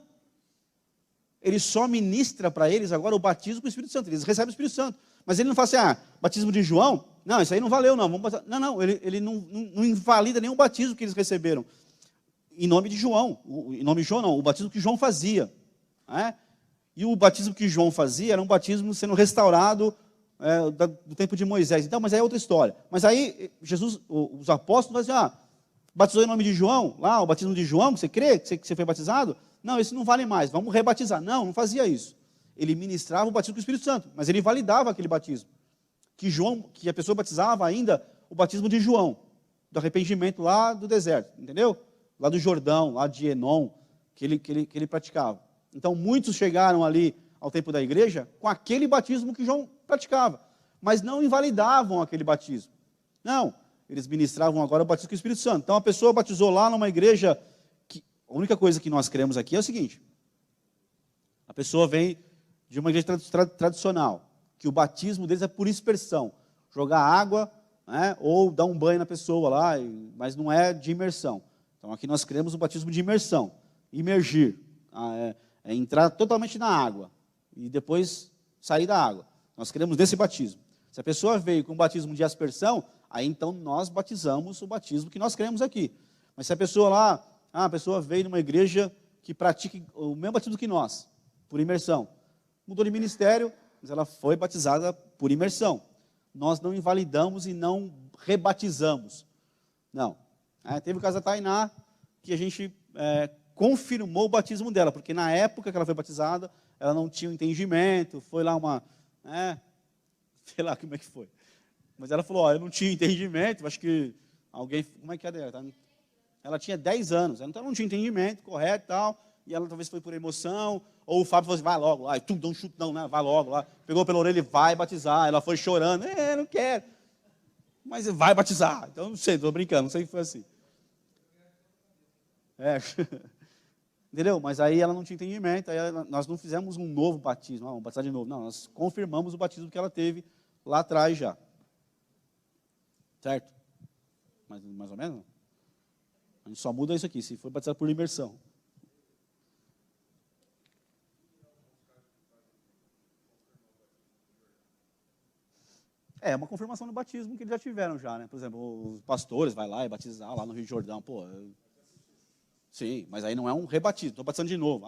Ele só ministra para eles agora o batismo com o Espírito Santo. Eles recebem o Espírito Santo. Mas ele não fala assim, batismo de João? Não, isso aí não valeu, não. Não, ele não invalida nenhum batismo que eles receberam. Em nome de João. Em nome de João, não. O batismo que João fazia. E o batismo que João fazia era um batismo sendo restaurado do tempo de Moisés. Então, mas aí é outra história. Mas aí, Jesus, os apóstolos falam assim, batizou em nome de João, lá, o batismo de João, você crê que você foi batizado? Não, isso não vale mais, vamos rebatizar. Não fazia isso. Ele ministrava o batismo com o Espírito Santo, mas ele validava aquele batismo. Que a pessoa batizava ainda o batismo de João, do arrependimento lá do deserto, entendeu? Lá do Jordão, lá de Enom, que ele praticava. Então, muitos chegaram ali ao tempo da igreja com aquele batismo que João praticava, mas não invalidavam aquele batismo. Não, eles ministravam agora o batismo com o Espírito Santo. Então, a pessoa batizou lá numa igreja. A única coisa que nós cremos aqui é o seguinte: a pessoa vem de uma igreja tradicional, que o batismo deles é por aspersão, jogar água, ou dar um banho na pessoa lá, mas não é de imersão. Então aqui nós cremos o batismo de imersão, imergir, é entrar totalmente na água e depois sair da água. Nós cremos nesse batismo. Se a pessoa veio com o batismo de aspersão, aí então nós batizamos o batismo que nós cremos aqui. Mas se a pessoa lá, a pessoa veio numa igreja que pratica o mesmo batismo que nós, por imersão. Mudou de ministério, mas ela foi batizada por imersão. Nós não invalidamos e não rebatizamos. Não. Teve o caso da Tainá, que a gente confirmou o batismo dela, porque na época que ela foi batizada, ela não tinha um entendimento, foi lá sei lá como é que foi. Mas ela falou, eu não tinha entendimento, acho que alguém, como é que é dela? Ela tinha 10 anos, então ela não tinha entendimento correto e tal, e ela talvez foi por emoção, ou o Fábio falou assim, vai logo lá, e tu dá um chutão, né? Vai logo lá. Pegou pela orelha e vai batizar. Ela foi chorando, não quero. Mas vai batizar. Então, não sei, estou brincando, não sei se foi assim. Entendeu? Mas aí ela não tinha entendimento, aí nós não fizemos um novo batismo, vamos batizar de novo. Não, nós confirmamos o batismo que ela teve lá atrás já. Certo? Mais ou menos? A gente só muda isso aqui, se for batizado por imersão. É uma confirmação do batismo que eles já tiveram já, né? Por exemplo, os pastores vai lá e batizar lá no Rio Jordão, sim, mas aí não é um rebatismo, estou batizando de novo.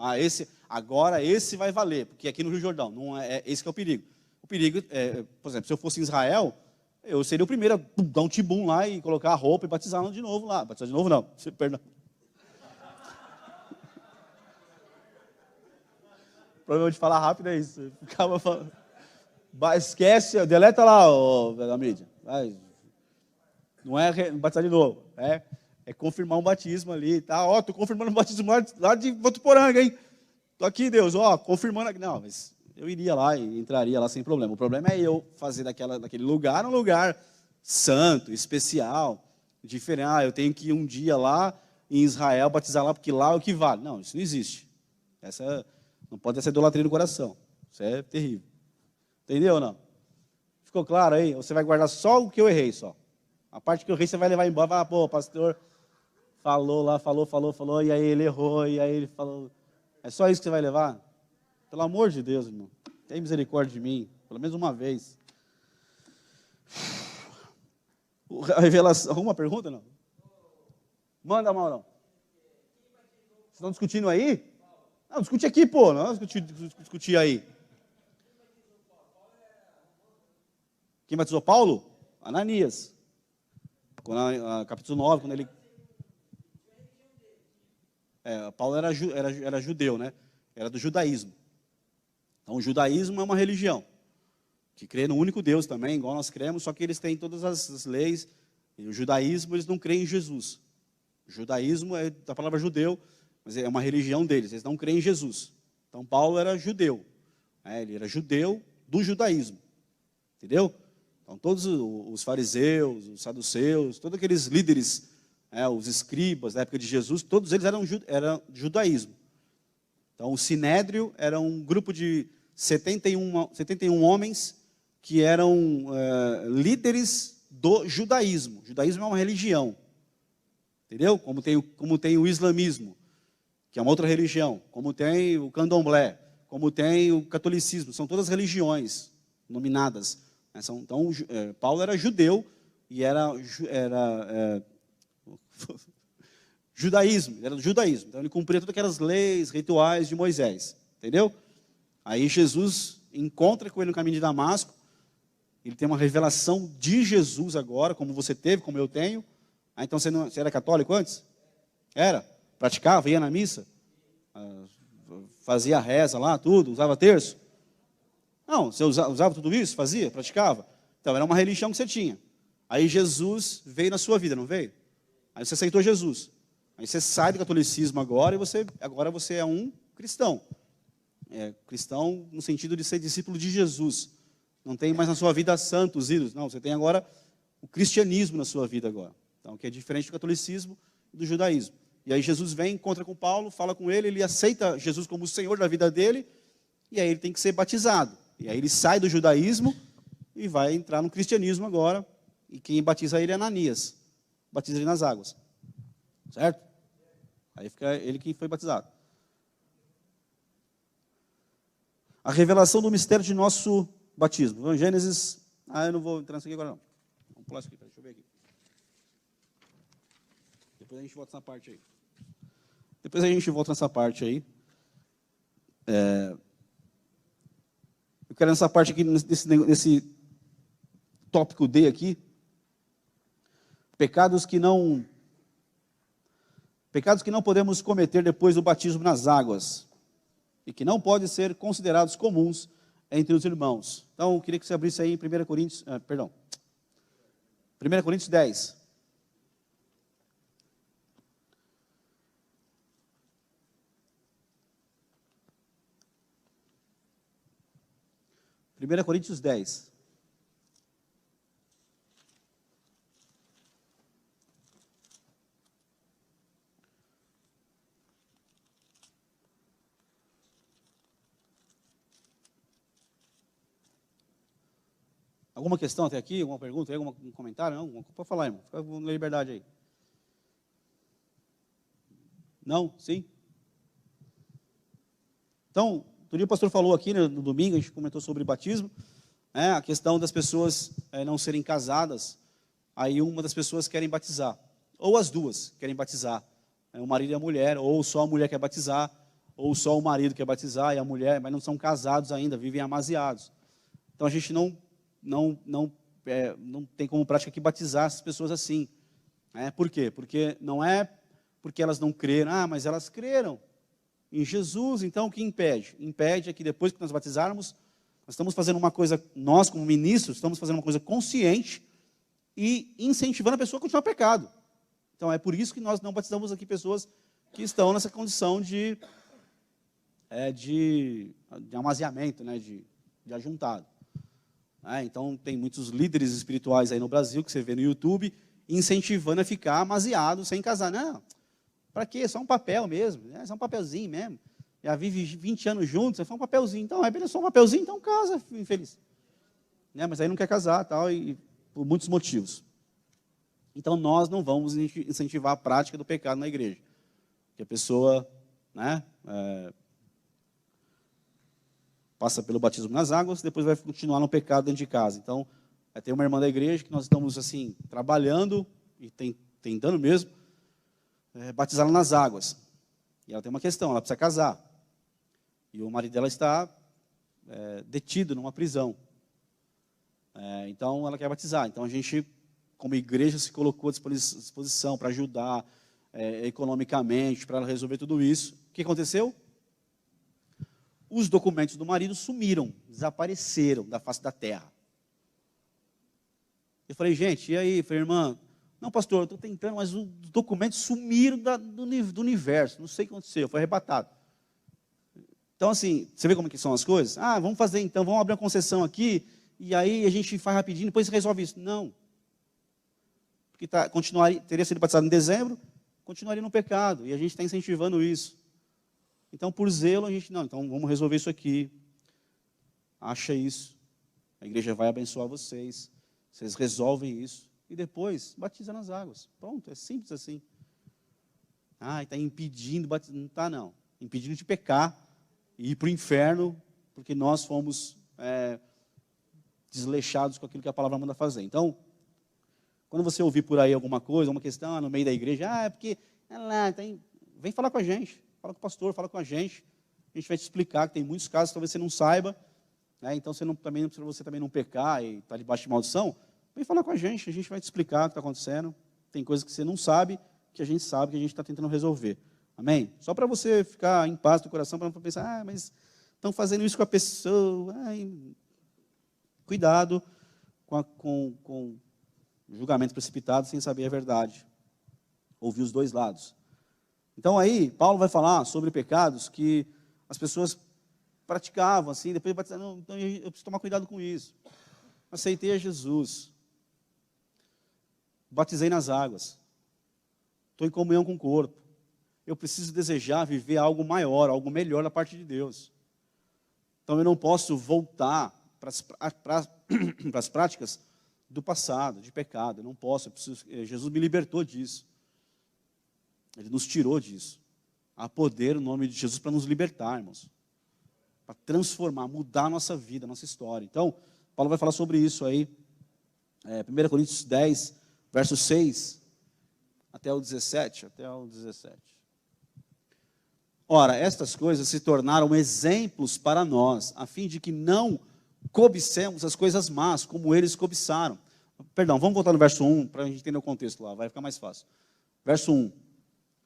Agora esse vai valer, porque aqui no Rio Jordão, não esse que é o perigo. O perigo é, por exemplo, se eu fosse em Israel, eu seria o primeiro a dar um tibum lá e colocar a roupa e batizar de novo lá. Batizar de novo não, perdão. O problema de falar rápido é isso. Ficava falando. Esquece, deleta lá, da mídia. Não é batizar de novo, é confirmar um batismo ali, tá? Estou confirmando um batismo lá de Votuporanga, hein? Estou aqui, Deus, confirmando aqui. Não, mas eu iria lá e entraria lá sem problema. O problema é eu fazer daquele lugar um lugar santo, especial, diferente. Eu tenho que ir um dia lá em Israel batizar lá, porque lá é o que vale. Não, isso não existe. Não pode ter essa idolatria no coração. Isso é terrível. Entendeu ou não? Ficou claro aí? Você vai guardar só o que eu errei, só. A parte que eu errei você vai levar embora. Vai, pô, pastor falou lá, falou, e aí ele errou, e aí ele falou. É só isso que você vai levar? Pelo amor de Deus, irmão. Tem misericórdia de mim, pelo menos uma vez. A revelação. Alguma pergunta, não? Manda, Maurão. Vocês estão discutindo aí? Não, discute aqui, pô. Não discutir aí. Quem batizou Paulo? Ananias. Capítulo 9, quando ele... Paulo era judeu, né? Era do judaísmo. Então, o judaísmo é uma religião que crê no único Deus também, igual nós cremos, só que eles têm todas as leis. E o judaísmo, eles não creem em Jesus. O judaísmo é da palavra judeu, mas é uma religião deles. Eles não creem em Jesus. Então, Paulo era judeu. Ele era judeu do judaísmo. Entendeu? Então, todos os fariseus, os saduceus, todos aqueles líderes, os escribas da época de Jesus, todos eles eram judaísmo. Então, o Sinédrio era um grupo de 71 homens que eram líderes do judaísmo. O judaísmo é uma religião. Entendeu? Como tem o islamismo, que é uma outra religião. Como tem o candomblé. Como tem o catolicismo. São todas religiões nominadas. Então, Paulo era judeu e era judaísmo, ele era do judaísmo. Então, ele cumpria todas aquelas leis, rituais de Moisés. Entendeu? Aí, Jesus encontra com ele no caminho de Damasco. Ele tem uma revelação de Jesus agora, como você teve, como eu tenho. Então, você era católico antes? Era? Praticava? Ia na missa? Fazia reza lá, tudo? Usava terço? Não, você usava tudo isso? Fazia? Praticava? Então, era uma religião que você tinha. Aí Jesus veio na sua vida, não veio? Aí você aceitou Jesus. Aí você sai do catolicismo agora e agora você é um cristão. Cristão no sentido de ser discípulo de Jesus. Não tem mais na sua vida santos, ídolos. Não, você tem agora o cristianismo na sua vida agora. Então, que é diferente do catolicismo e do judaísmo. E aí Jesus vem, encontra com Paulo, fala com ele aceita Jesus como o Senhor da vida dele, e aí ele tem que ser batizado. E aí ele sai do judaísmo e vai entrar no cristianismo agora. E quem batiza ele é Ananias. Batiza ele nas águas. Certo? Aí fica ele que foi batizado. A revelação do mistério de nosso batismo. Então, Gênesis... eu não vou entrar nisso aqui agora não. Vamos pular isso aqui, deixa eu ver aqui. Depois a gente volta nessa parte aí. Eu quero nessa parte aqui, nesse tópico D aqui, pecados que não podemos cometer depois do batismo nas águas e que não podem ser considerados comuns entre os irmãos. Então, eu queria que você abrisse aí em 1 Coríntios 10. 1 Coríntios 10. Alguma questão até aqui? Alguma pergunta? Algum comentário? Não? Pode falar, irmão. Fica na liberdade aí. Não? Sim? Então, outro dia o pastor falou aqui, né, no domingo, a gente comentou sobre batismo, né, a questão das pessoas não serem casadas, aí uma das pessoas querem batizar, ou as duas querem batizar, o marido e a mulher, ou só a mulher quer batizar, ou só o marido quer batizar e a mulher, mas não são casados ainda, vivem amaziados. Então a gente não tem como prática aqui batizar essas pessoas assim. Por quê? Porque não é porque elas não creram, mas elas creram em Jesus, então o que impede? Impede é que depois que nós batizarmos, nós estamos fazendo uma coisa, nós como ministros, estamos fazendo uma coisa consciente e incentivando a pessoa a continuar pecado. Então é por isso que nós não batizamos aqui pessoas que estão nessa condição de amaziamento, né, de ajuntado. Então tem muitos líderes espirituais aí no Brasil, que você vê no YouTube, incentivando a ficar amaziado sem casar. Não, para quê? Só um papel mesmo, né? Só um papelzinho mesmo. Já vive 20 anos juntos, você faz um papelzinho. Então, é só um papelzinho, então casa, infeliz. Né? Mas aí não quer casar, tal, e por muitos motivos. Então, nós não vamos incentivar a prática do pecado na igreja. Que a pessoa, né, passa pelo batismo nas águas, depois vai continuar no pecado dentro de casa. Então, vai ter uma irmã da igreja que nós estamos, assim, trabalhando e tentando mesmo, batizá-la nas águas. E ela tem uma questão, ela precisa casar. E o marido dela está detido numa prisão. Então, ela quer batizar. Então, a gente, como igreja, se colocou à disposição para ajudar economicamente, para ela resolver tudo isso. O que aconteceu? Os documentos do marido sumiram, desapareceram da face da terra. Eu falei, gente, e aí? Eu falei, irmã, não, pastor, eu estou tentando, mas os documentos sumiram do universo, não sei o que aconteceu, foi arrebatado. Então, assim, você vê como que são as coisas? Vamos fazer então, vamos abrir uma concessão aqui, e aí a gente faz rapidinho, depois resolve isso. Não. Porque teria sido batizado em dezembro, continuaria no pecado, e a gente está incentivando isso. Então, por zelo, a gente, não, então vamos resolver isso aqui. Acha isso. A igreja vai abençoar vocês. Vocês resolvem isso. E depois, batiza nas águas. Pronto, é simples assim. Está impedindo, não está não. Impedindo de pecar e ir para o inferno, porque nós fomos desleixados com aquilo que a palavra manda fazer. Então, quando você ouvir por aí alguma coisa, uma questão no meio da igreja, é porque, vem falar com a gente. Fala com o pastor, fala com a gente vai te explicar que tem muitos casos que talvez você não saiba, né? Então para você também não pecar e estar debaixo de maldição, vem falar com a gente vai te explicar o que está acontecendo. Tem coisas que você não sabe, que a gente sabe, que a gente está tentando resolver. Amém? Só para você ficar em paz do coração, para não pensar, mas estão fazendo isso com a pessoa. Cuidado com julgamento precipitado sem saber a verdade. Ouvir os dois lados. Então aí, Paulo vai falar sobre pecados que as pessoas praticavam, assim, depois de batizar, não, então eu preciso tomar cuidado com isso. Aceitei a Jesus. Batizei nas águas. Estou em comunhão com o corpo. Eu preciso desejar viver algo maior, algo melhor da parte de Deus. Então eu não posso voltar para as práticas do passado, de pecado. Eu não posso, Jesus me libertou disso. Ele nos tirou disso. Há poder no nome de Jesus para nos libertar, irmãos. Para transformar, mudar a nossa vida, a nossa história. Então, Paulo vai falar sobre isso aí. 1 Coríntios 10, verso 6 até o 17. Ora, estas coisas se tornaram exemplos para nós, a fim de que não cobicemos as coisas más, como eles cobiçaram. Perdão, vamos voltar no verso 1, para a gente entender o contexto lá, vai ficar mais fácil. Verso 1.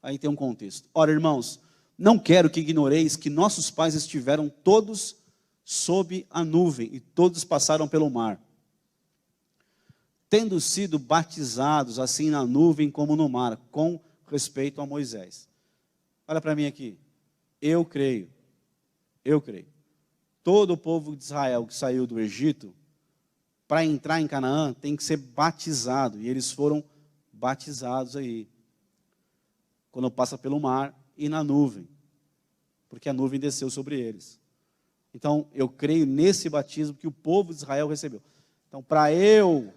Aí tem um contexto. Ora, irmãos, não quero que ignoreis que nossos pais estiveram todos sob a nuvem e todos passaram pelo mar, tendo sido batizados assim na nuvem como no mar, com respeito a Moisés. Olha para mim aqui. Eu creio todo o povo de Israel que saiu do Egito, para entrar em Canaã, tem que ser batizado. E eles foram batizados aí, quando passa pelo mar e na nuvem, porque a nuvem desceu sobre eles. Então, eu creio nesse batismo que o povo de Israel recebeu. Então, para eu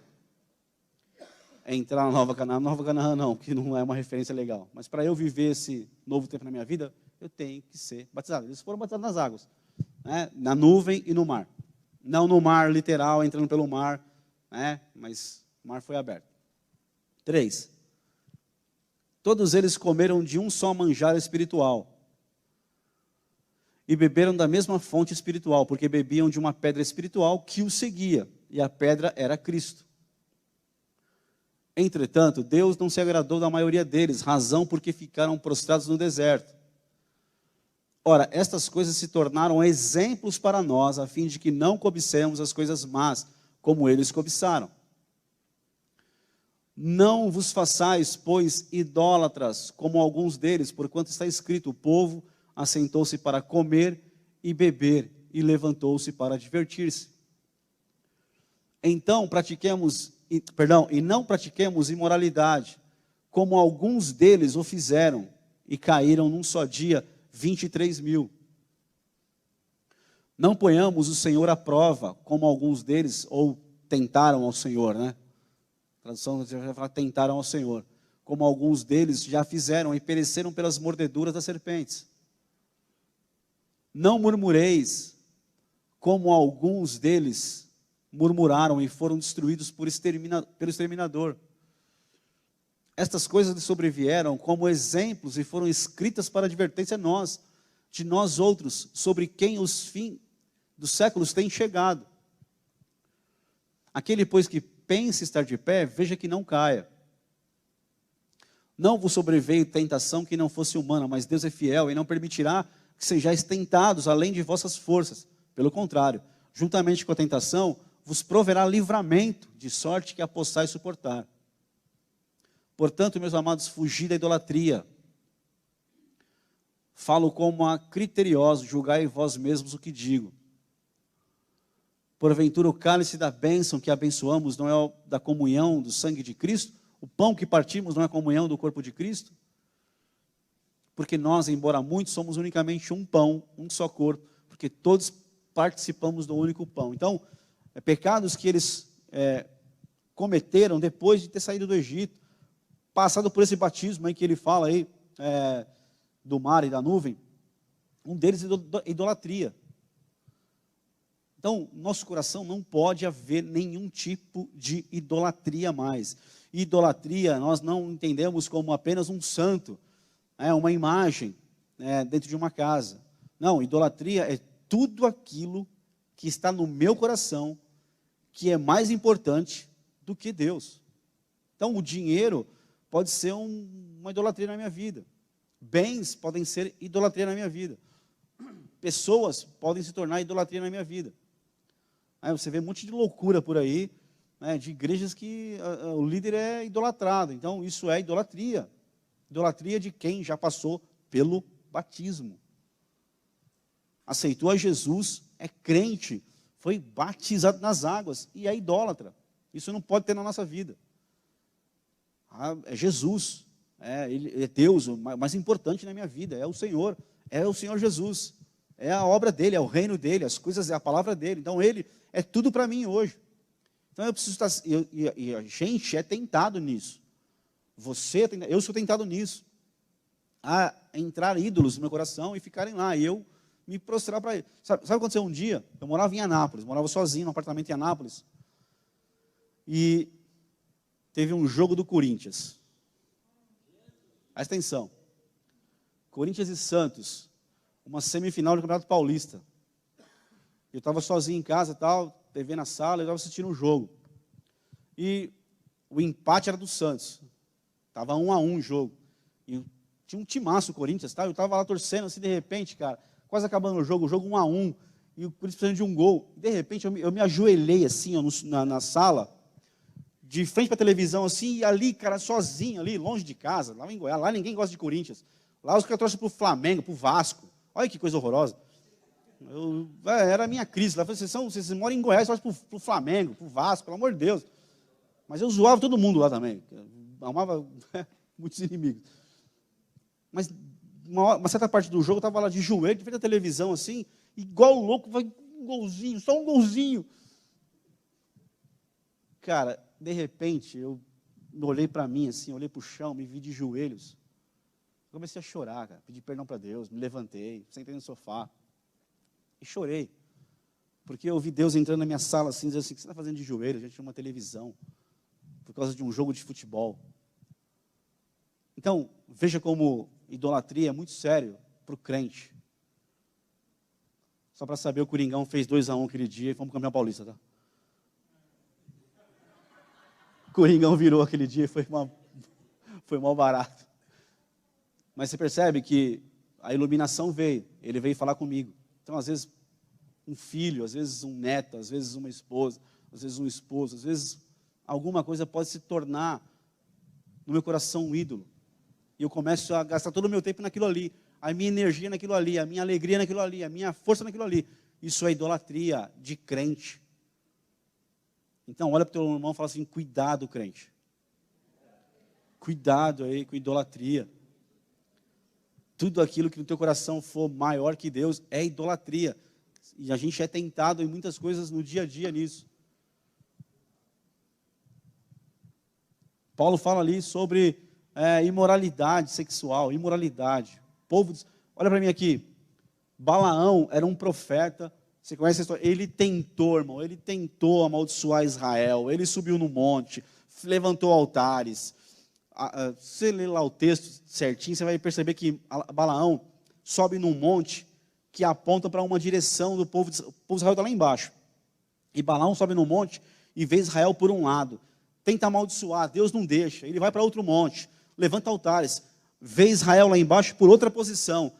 entrar na Nova Canaã não, que não é uma referência legal, mas para eu viver esse novo tempo na minha vida, eu tenho que ser batizado. Eles foram batizados nas águas, né? Na nuvem e no mar. Não no mar literal, entrando pelo mar, né? Mas o mar foi aberto. 3. Todos eles comeram de um só manjar espiritual e beberam da mesma fonte espiritual, porque bebiam de uma pedra espiritual que os seguia, e a pedra era Cristo. Entretanto, Deus não se agradou da maioria deles, razão porque ficaram prostrados no deserto. Ora, estas coisas se tornaram exemplos para nós, a fim de que não cobicemos as coisas más, como eles cobiçaram. Não vos façais, pois, idólatras, como alguns deles, porquanto está escrito, o povo assentou-se para comer e beber, e levantou-se para divertir-se. Então, não pratiquemos imoralidade, como alguns deles o fizeram, e caíram num só dia 23.000. Não ponhamos o Senhor à prova, como alguns deles, ou tentaram ao Senhor, né? A tradução já fala, tentaram ao Senhor, como alguns deles já fizeram, e pereceram pelas mordeduras das serpentes. Não murmureis, como alguns deles murmuraram e foram destruídos pelo exterminador. Estas coisas lhes sobrevieram como exemplos e foram escritas para advertência de nós outros, sobre quem os fins dos séculos têm chegado. Aquele, pois, que pensa estar de pé, veja que não caia. Não vos sobreveio tentação que não fosse humana, mas Deus é fiel e não permitirá que sejais tentados além de vossas forças. Pelo contrário, juntamente com a tentação, vos proverá livramento, de sorte que a possais suportar. Portanto, meus amados, fugi da idolatria. Falo como a criteriosos, julgai vós mesmos o que digo. Porventura o cálice da bênção que abençoamos não é da comunhão do sangue de Cristo? O pão que partimos não é a comunhão do corpo de Cristo? Porque nós, embora muitos, somos unicamente um pão, um só corpo, porque todos participamos do único pão. Então, pecados que eles cometeram depois de ter saído do Egito, passado por esse batismo aí que ele fala aí, do mar e da nuvem, um deles é idolatria. Então, nosso coração não pode haver nenhum tipo de idolatria mais. Idolatria, nós não entendemos como apenas um santo, uma imagem dentro de uma casa. Não, idolatria é tudo aquilo que está no meu coração, que é mais importante do que Deus. Então, o dinheiro pode ser uma idolatria na minha vida. Bens podem ser idolatria na minha vida. Pessoas podem se tornar idolatria na minha vida. Você vê um monte de loucura por aí, de igrejas que o líder é idolatrado. Então, isso é idolatria. Idolatria de quem já passou pelo batismo. Aceitou a Jesus, é crente, foi batizado nas águas e é idólatra. Isso não pode ter na nossa vida. É Jesus, Ele é Deus, o mais importante na minha vida, é o Senhor Jesus. É a obra dele, é o reino dele, as coisas, é a palavra dele. Então, ele é tudo para mim hoje. Então, eu preciso estar... E a gente é tentado nisso. Eu sou tentado nisso. A entrar ídolos no meu coração e ficarem lá. E eu me prostrar para ele. Sabe o que aconteceu um dia? Eu morava em Anápolis. Morava sozinho num apartamento em Anápolis. E teve um jogo do Corinthians. Presta atenção. Corinthians e Santos. Uma semifinal do Campeonato Paulista. Eu estava sozinho em casa, TV na sala, eu estava assistindo um jogo. E o empate era do Santos. Estava 1-1 o jogo. E tinha um timaço o Corinthians, eu estava lá torcendo, assim, de repente, cara, quase acabando o jogo 1-1, e o Corinthians precisando de um gol. De repente, eu me ajoelhei, assim, ó, na sala, de frente para a televisão, assim, e ali, cara, sozinho, ali, longe de casa, lá em Goiás, lá ninguém gosta de Corinthians. Lá os caras torcem para o Flamengo, para o Vasco. Olha que coisa horrorosa. Era a minha crise. Lá, vocês moram em Goiás, você vai para o Flamengo, para o Vasco, pelo amor de Deus. Mas eu zoava todo mundo lá também. Amava muitos inimigos. Mas uma certa parte do jogo eu estava lá de joelho, de frente à televisão, assim, igual louco, vai um golzinho, só um golzinho. Cara, de repente, eu olhei para mim, assim, olhei para o chão, me vi de joelhos. Comecei a chorar, cara, pedi perdão para Deus, me levantei, sentei no sofá e chorei. Porque eu vi Deus entrando na minha sala, assim, dizendo assim, o que você está fazendo de joelhos? A gente tinha uma televisão, por causa de um jogo de futebol. Então, veja como idolatria é muito sério para o crente. Só para saber, o Coringão fez 2-1 aquele dia e fomos campeão paulista, tá? O Coringão virou aquele dia e foi mal barato. Mas você percebe que a iluminação veio, ele veio falar comigo. Então, às vezes, um filho, às vezes um neto, às vezes uma esposa, às vezes um esposo, às vezes alguma coisa pode se tornar no meu coração um ídolo. E eu começo a gastar todo o meu tempo naquilo ali, a minha energia naquilo ali, a minha alegria naquilo ali, a minha força naquilo ali. Isso é idolatria de crente. Então, olha para o teu irmão e fala assim, cuidado, crente. Cuidado aí com idolatria. Tudo aquilo que no teu coração for maior que Deus é idolatria. E a gente é tentado em muitas coisas no dia a dia nisso. Paulo fala ali sobre imoralidade sexual, imoralidade. Olha para mim aqui. Balaão era um profeta. Você conhece a história? Ele tentou, irmão, ele tentou amaldiçoar Israel. Ele subiu no monte, levantou altares. Você lê lá o texto certinho, você vai perceber que Balaão sobe num monte que aponta para uma direção do povo. O povo de Israel está lá embaixo. E Balaão sobe num monte e vê Israel por um lado. Tenta amaldiçoar, Deus não deixa. Ele vai para outro monte, levanta altares. Vê Israel lá embaixo por outra posição.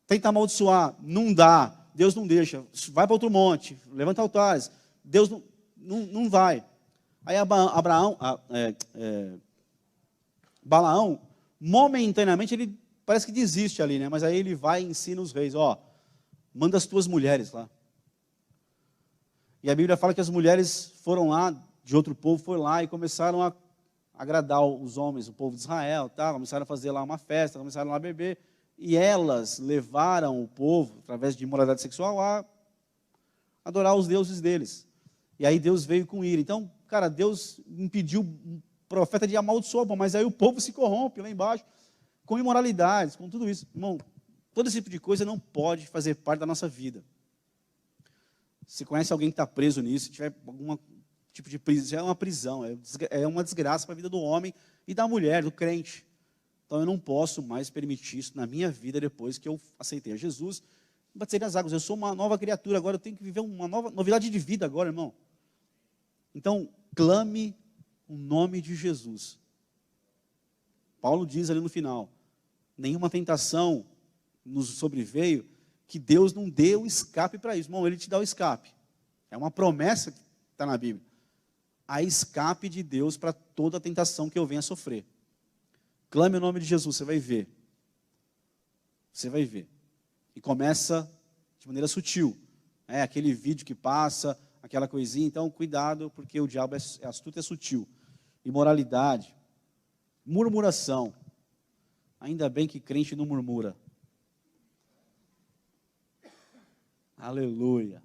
Tenta amaldiçoar, não dá. Deus não deixa. Vai para outro monte, levanta altares. Deus não vai. Aí Balaão, momentaneamente, ele parece que desiste ali, né? Mas aí ele vai e ensina os reis, manda as tuas mulheres lá. E a Bíblia fala que as mulheres foram lá, de outro povo, foram lá e começaram a agradar os homens, o povo de Israel, tá? Começaram a fazer lá uma festa, começaram lá a beber, e elas levaram o povo, através de imoralidade sexual, a adorar os deuses deles. E aí Deus veio com ira. Então, cara, Deus impediu o profeta de amaldiçoar, mas aí o povo se corrompe lá embaixo, com imoralidades, com tudo isso. Irmão, todo esse tipo de coisa não pode fazer parte da nossa vida. Se conhece alguém que está preso nisso, se tiver algum tipo de prisão, é uma prisão, é uma desgraça para a vida do homem e da mulher, do crente. Então eu não posso mais permitir isso na minha vida depois que eu aceitei a Jesus. Batei nas águas, eu sou uma nova criatura, agora eu tenho que viver uma nova novidade de vida agora, irmão. Então, clame o nome de Jesus. Paulo diz ali no final, nenhuma tentação nos sobreveio que Deus não dê o escape para isso. Irmão, Ele te dá o escape. É uma promessa que está na Bíblia. Há escape de Deus para toda a tentação que eu venha sofrer. Clame o nome de Jesus, você vai ver. Você vai ver. E começa de maneira sutil. Aquele vídeo que passa, aquela coisinha. Então, cuidado, porque o diabo é astuto e é sutil. Imoralidade. Murmuração. Ainda bem que crente não murmura. Aleluia.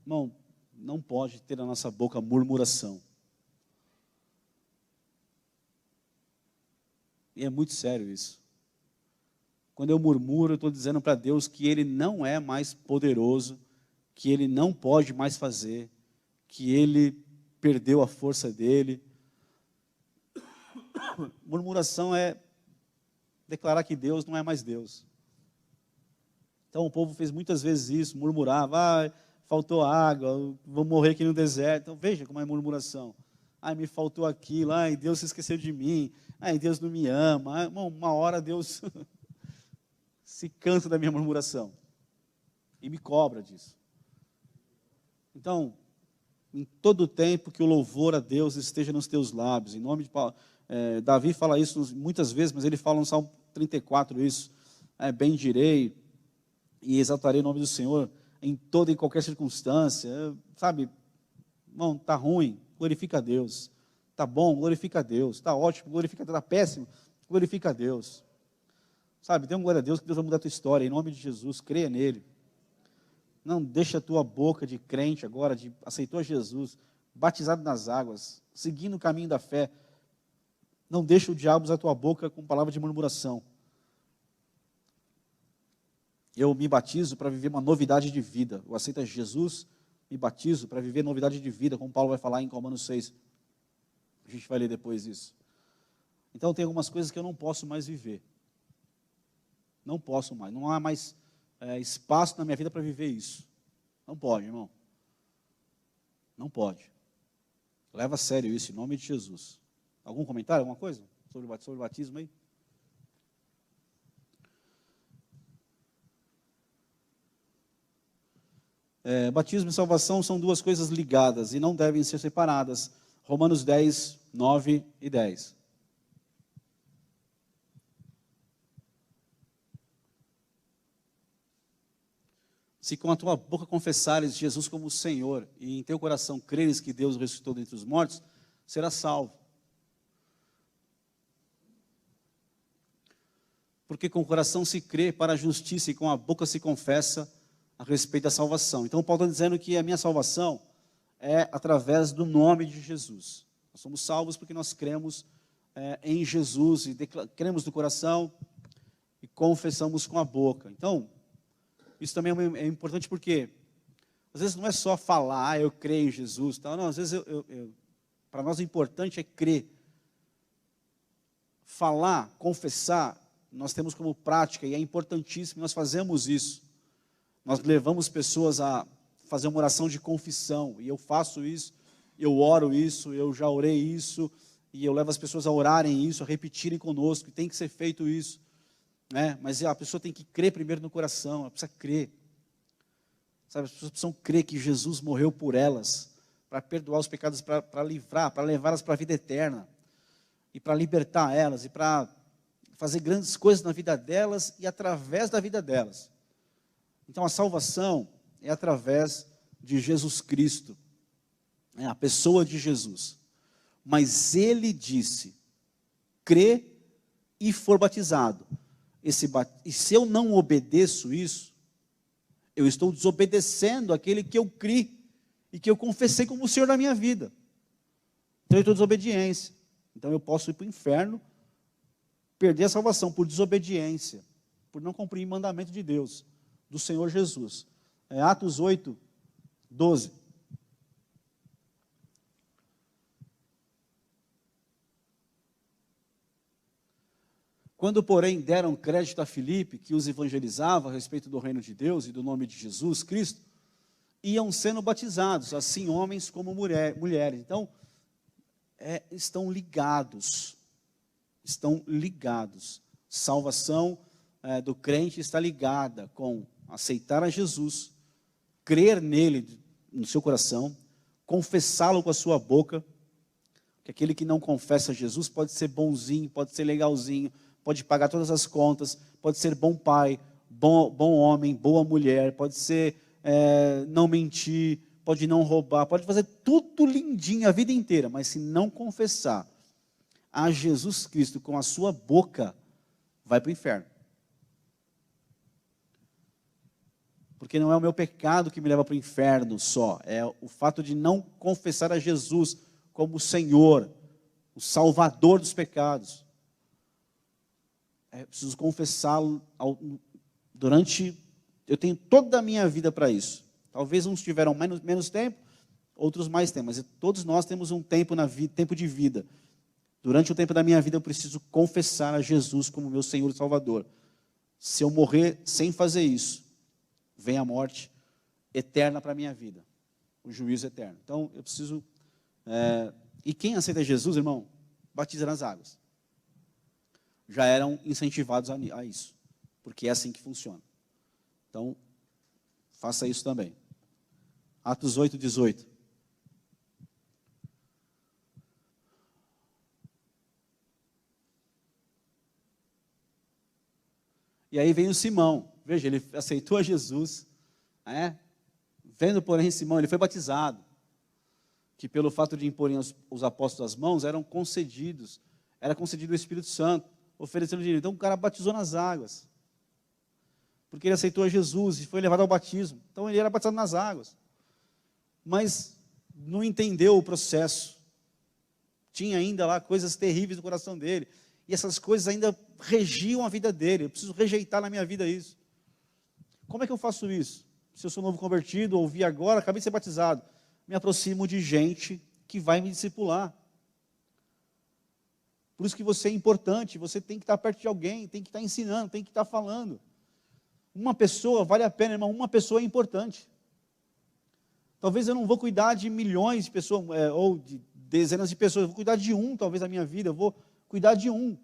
Irmão, não pode ter na nossa boca murmuração. E é muito sério isso. Quando eu murmuro, eu estou dizendo para Deus que Ele não é mais poderoso, que Ele não pode mais fazer, que Ele perdeu a força dEle. Murmuração é declarar que Deus não é mais Deus. Então o povo fez muitas vezes isso, murmurava, faltou água, vou morrer aqui no deserto. Então veja como é murmuração. Me faltou aquilo, Deus se esqueceu de mim, Deus não me ama. Uma hora Deus se cansa da minha murmuração e me cobra disso. Então, em todo tempo que o louvor a Deus esteja nos teus lábios, em nome de Paulo. Davi fala isso muitas vezes, mas ele fala no Salmo 34 isso. bendirei e exaltarei o nome do Senhor em toda e qualquer circunstância. Sabe, irmão, está ruim, glorifica a Deus. Está bom, glorifica a Deus. Está ótimo, glorifica a Deus. Está péssimo, glorifica a Deus. Sabe, dê uma glória a Deus, que Deus vai mudar a tua história, em nome de Jesus, creia nele. Não deixa a tua boca de crente agora, de aceitou Jesus, batizado nas águas, seguindo o caminho da fé. Não deixa o diabo usar a tua boca com palavra de murmuração. Eu me batizo para viver uma novidade de vida. Eu aceito Jesus, me batizo para viver novidade de vida, como Paulo vai falar em Romanos 6. A gente vai ler depois isso. Então tem algumas coisas que eu não posso mais viver. Não posso mais. Não há mais espaço na minha vida para viver isso. Não pode, irmão. Não pode. Leva a sério isso, em nome de Jesus. Algum comentário, alguma coisa sobre o batismo aí? Batismo e salvação são duas coisas ligadas e não devem ser separadas. Romanos 10, 9 e 10. Se com a tua boca confessares Jesus como Senhor e em teu coração creres que Deus ressuscitou dentre os mortos, serás salvo. Porque com o coração se crê para a justiça e com a boca se confessa a respeito da salvação. Então Paulo está dizendo que a minha salvação é através do nome de Jesus. Nós somos salvos porque nós cremos em Jesus e cremos no coração e confessamos com a boca. Então, isso também é importante porque, às vezes, não é só falar, eu creio em Jesus. Tal. Não, às vezes, para nós o importante é crer. Falar, confessar, nós temos como prática, e é importantíssimo, nós fazemos isso. Nós levamos pessoas a fazer uma oração de confissão, e eu faço isso, eu oro isso, eu já orei isso, e eu levo as pessoas a orarem isso, a repetirem conosco, e tem que ser feito isso. Mas a pessoa tem que crer primeiro no coração, ela precisa crer. Sabe, as pessoas precisam crer que Jesus morreu por elas, para perdoar os pecados, para livrar, para levá-las para a vida eterna, e para libertar elas, e para fazer grandes coisas na vida delas e através da vida delas. Então a salvação é através de Jesus Cristo, a pessoa de Jesus. Mas ele disse, crê e for batizado. E se eu não obedeço isso, eu estou desobedecendo aquele que eu criei e que eu confessei como o Senhor da minha vida. Então eu estou em desobediência. Então eu posso ir para o inferno, perder a salvação por desobediência, por não cumprir o mandamento de Deus, do Senhor Jesus. Atos 8, 12. Quando, porém, deram crédito a Filipe, que os evangelizava a respeito do reino de Deus e do nome de Jesus Cristo, iam sendo batizados, assim homens como mulheres. Então, estão ligados. Estão ligados. Salvação do crente está ligada com aceitar a Jesus, crer nele no seu coração, confessá-lo com a sua boca, que aquele que não confessa Jesus pode ser bonzinho, pode ser legalzinho, pode pagar todas as contas, pode ser bom pai, bom homem, boa mulher, pode ser não mentir, pode não roubar, pode fazer tudo lindinho a vida inteira, mas se não confessar a Jesus Cristo com a sua boca, vai para o inferno. Porque não é o meu pecado que me leva para o inferno só, é o fato de não confessar a Jesus como o Senhor, o Salvador dos pecados. Preciso confessá-lo eu tenho toda a minha vida para isso. Talvez uns tiveram menos tempo, outros mais tempo, mas todos nós temos um tempo na vida, tempo de vida. Durante o tempo da minha vida eu preciso confessar a Jesus como meu Senhor e Salvador. Se eu morrer sem fazer isso, vem a morte eterna para a minha vida, o juízo eterno. Então eu preciso, e quem aceita Jesus, irmão, batiza nas águas. Já eram incentivados a isso, porque é assim que funciona. Então, faça isso também. Atos 8, 18. E aí vem o Simão. Veja, ele aceitou a Jesus, né? Vendo, porém, Simão, ele foi batizado, que pelo fato de imporem os apóstolos as mãos, era concedido o Espírito Santo, oferecendo dinheiro. Então o cara batizou nas águas, porque ele aceitou a Jesus e foi levado ao batismo. Então ele era batizado nas águas, mas não entendeu o processo. Tinha ainda lá coisas terríveis no coração dele, e essas coisas ainda regiam a vida dele. Eu preciso rejeitar na minha vida isso. Como é que eu faço isso? Se eu sou novo convertido, ouvi agora, acabei de ser batizado, me aproximo de gente que vai me discipular. Por isso que você é importante, você tem que estar perto de alguém, tem que estar ensinando, tem que estar falando. Uma pessoa, vale a pena, irmão, uma pessoa é importante. Talvez eu não vou cuidar de milhões de pessoas, ou de dezenas de pessoas, eu vou cuidar de um, talvez, da minha vida, eu vou cuidar de um.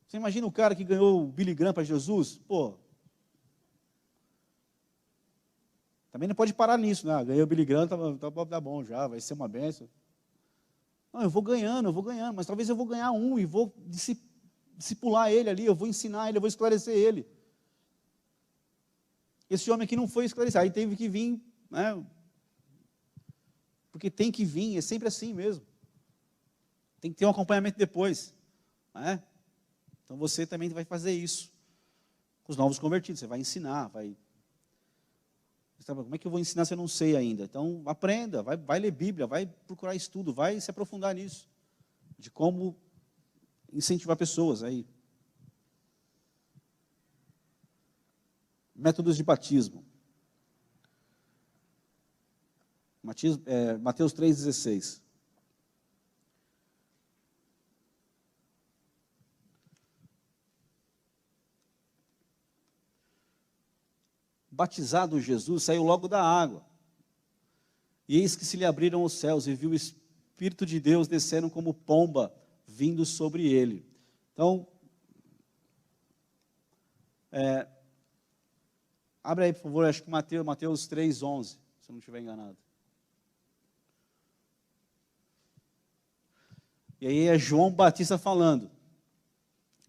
Você imagina o cara que ganhou o Billy Graham para Jesus? Pô, também não pode parar nisso, né? Ganhei o Billy Graham, tá bom já, vai ser uma bênção. Não, eu vou ganhando, mas talvez eu vou ganhar um e vou discipular ele ali, eu vou ensinar ele, eu vou esclarecer ele. Esse homem aqui não foi esclarecer, aí teve que vir, né? Porque tem que vir, é sempre assim mesmo. Tem que ter um acompanhamento depois, né? Então você também vai fazer isso com os novos convertidos, você vai ensinar, como é que eu vou ensinar se eu não sei ainda? Então aprenda, vai ler Bíblia, vai procurar estudo, vai se aprofundar nisso, de como incentivar pessoas aí. Métodos de batismo. Mateus 3,16. Batizado Jesus, saiu logo da água. E eis que se lhe abriram os céus, e viu o Espírito de Deus descendo como pomba, vindo sobre ele. Então, abre aí, por favor, acho que Mateus 3,11, se eu não estiver enganado. E aí é João Batista falando: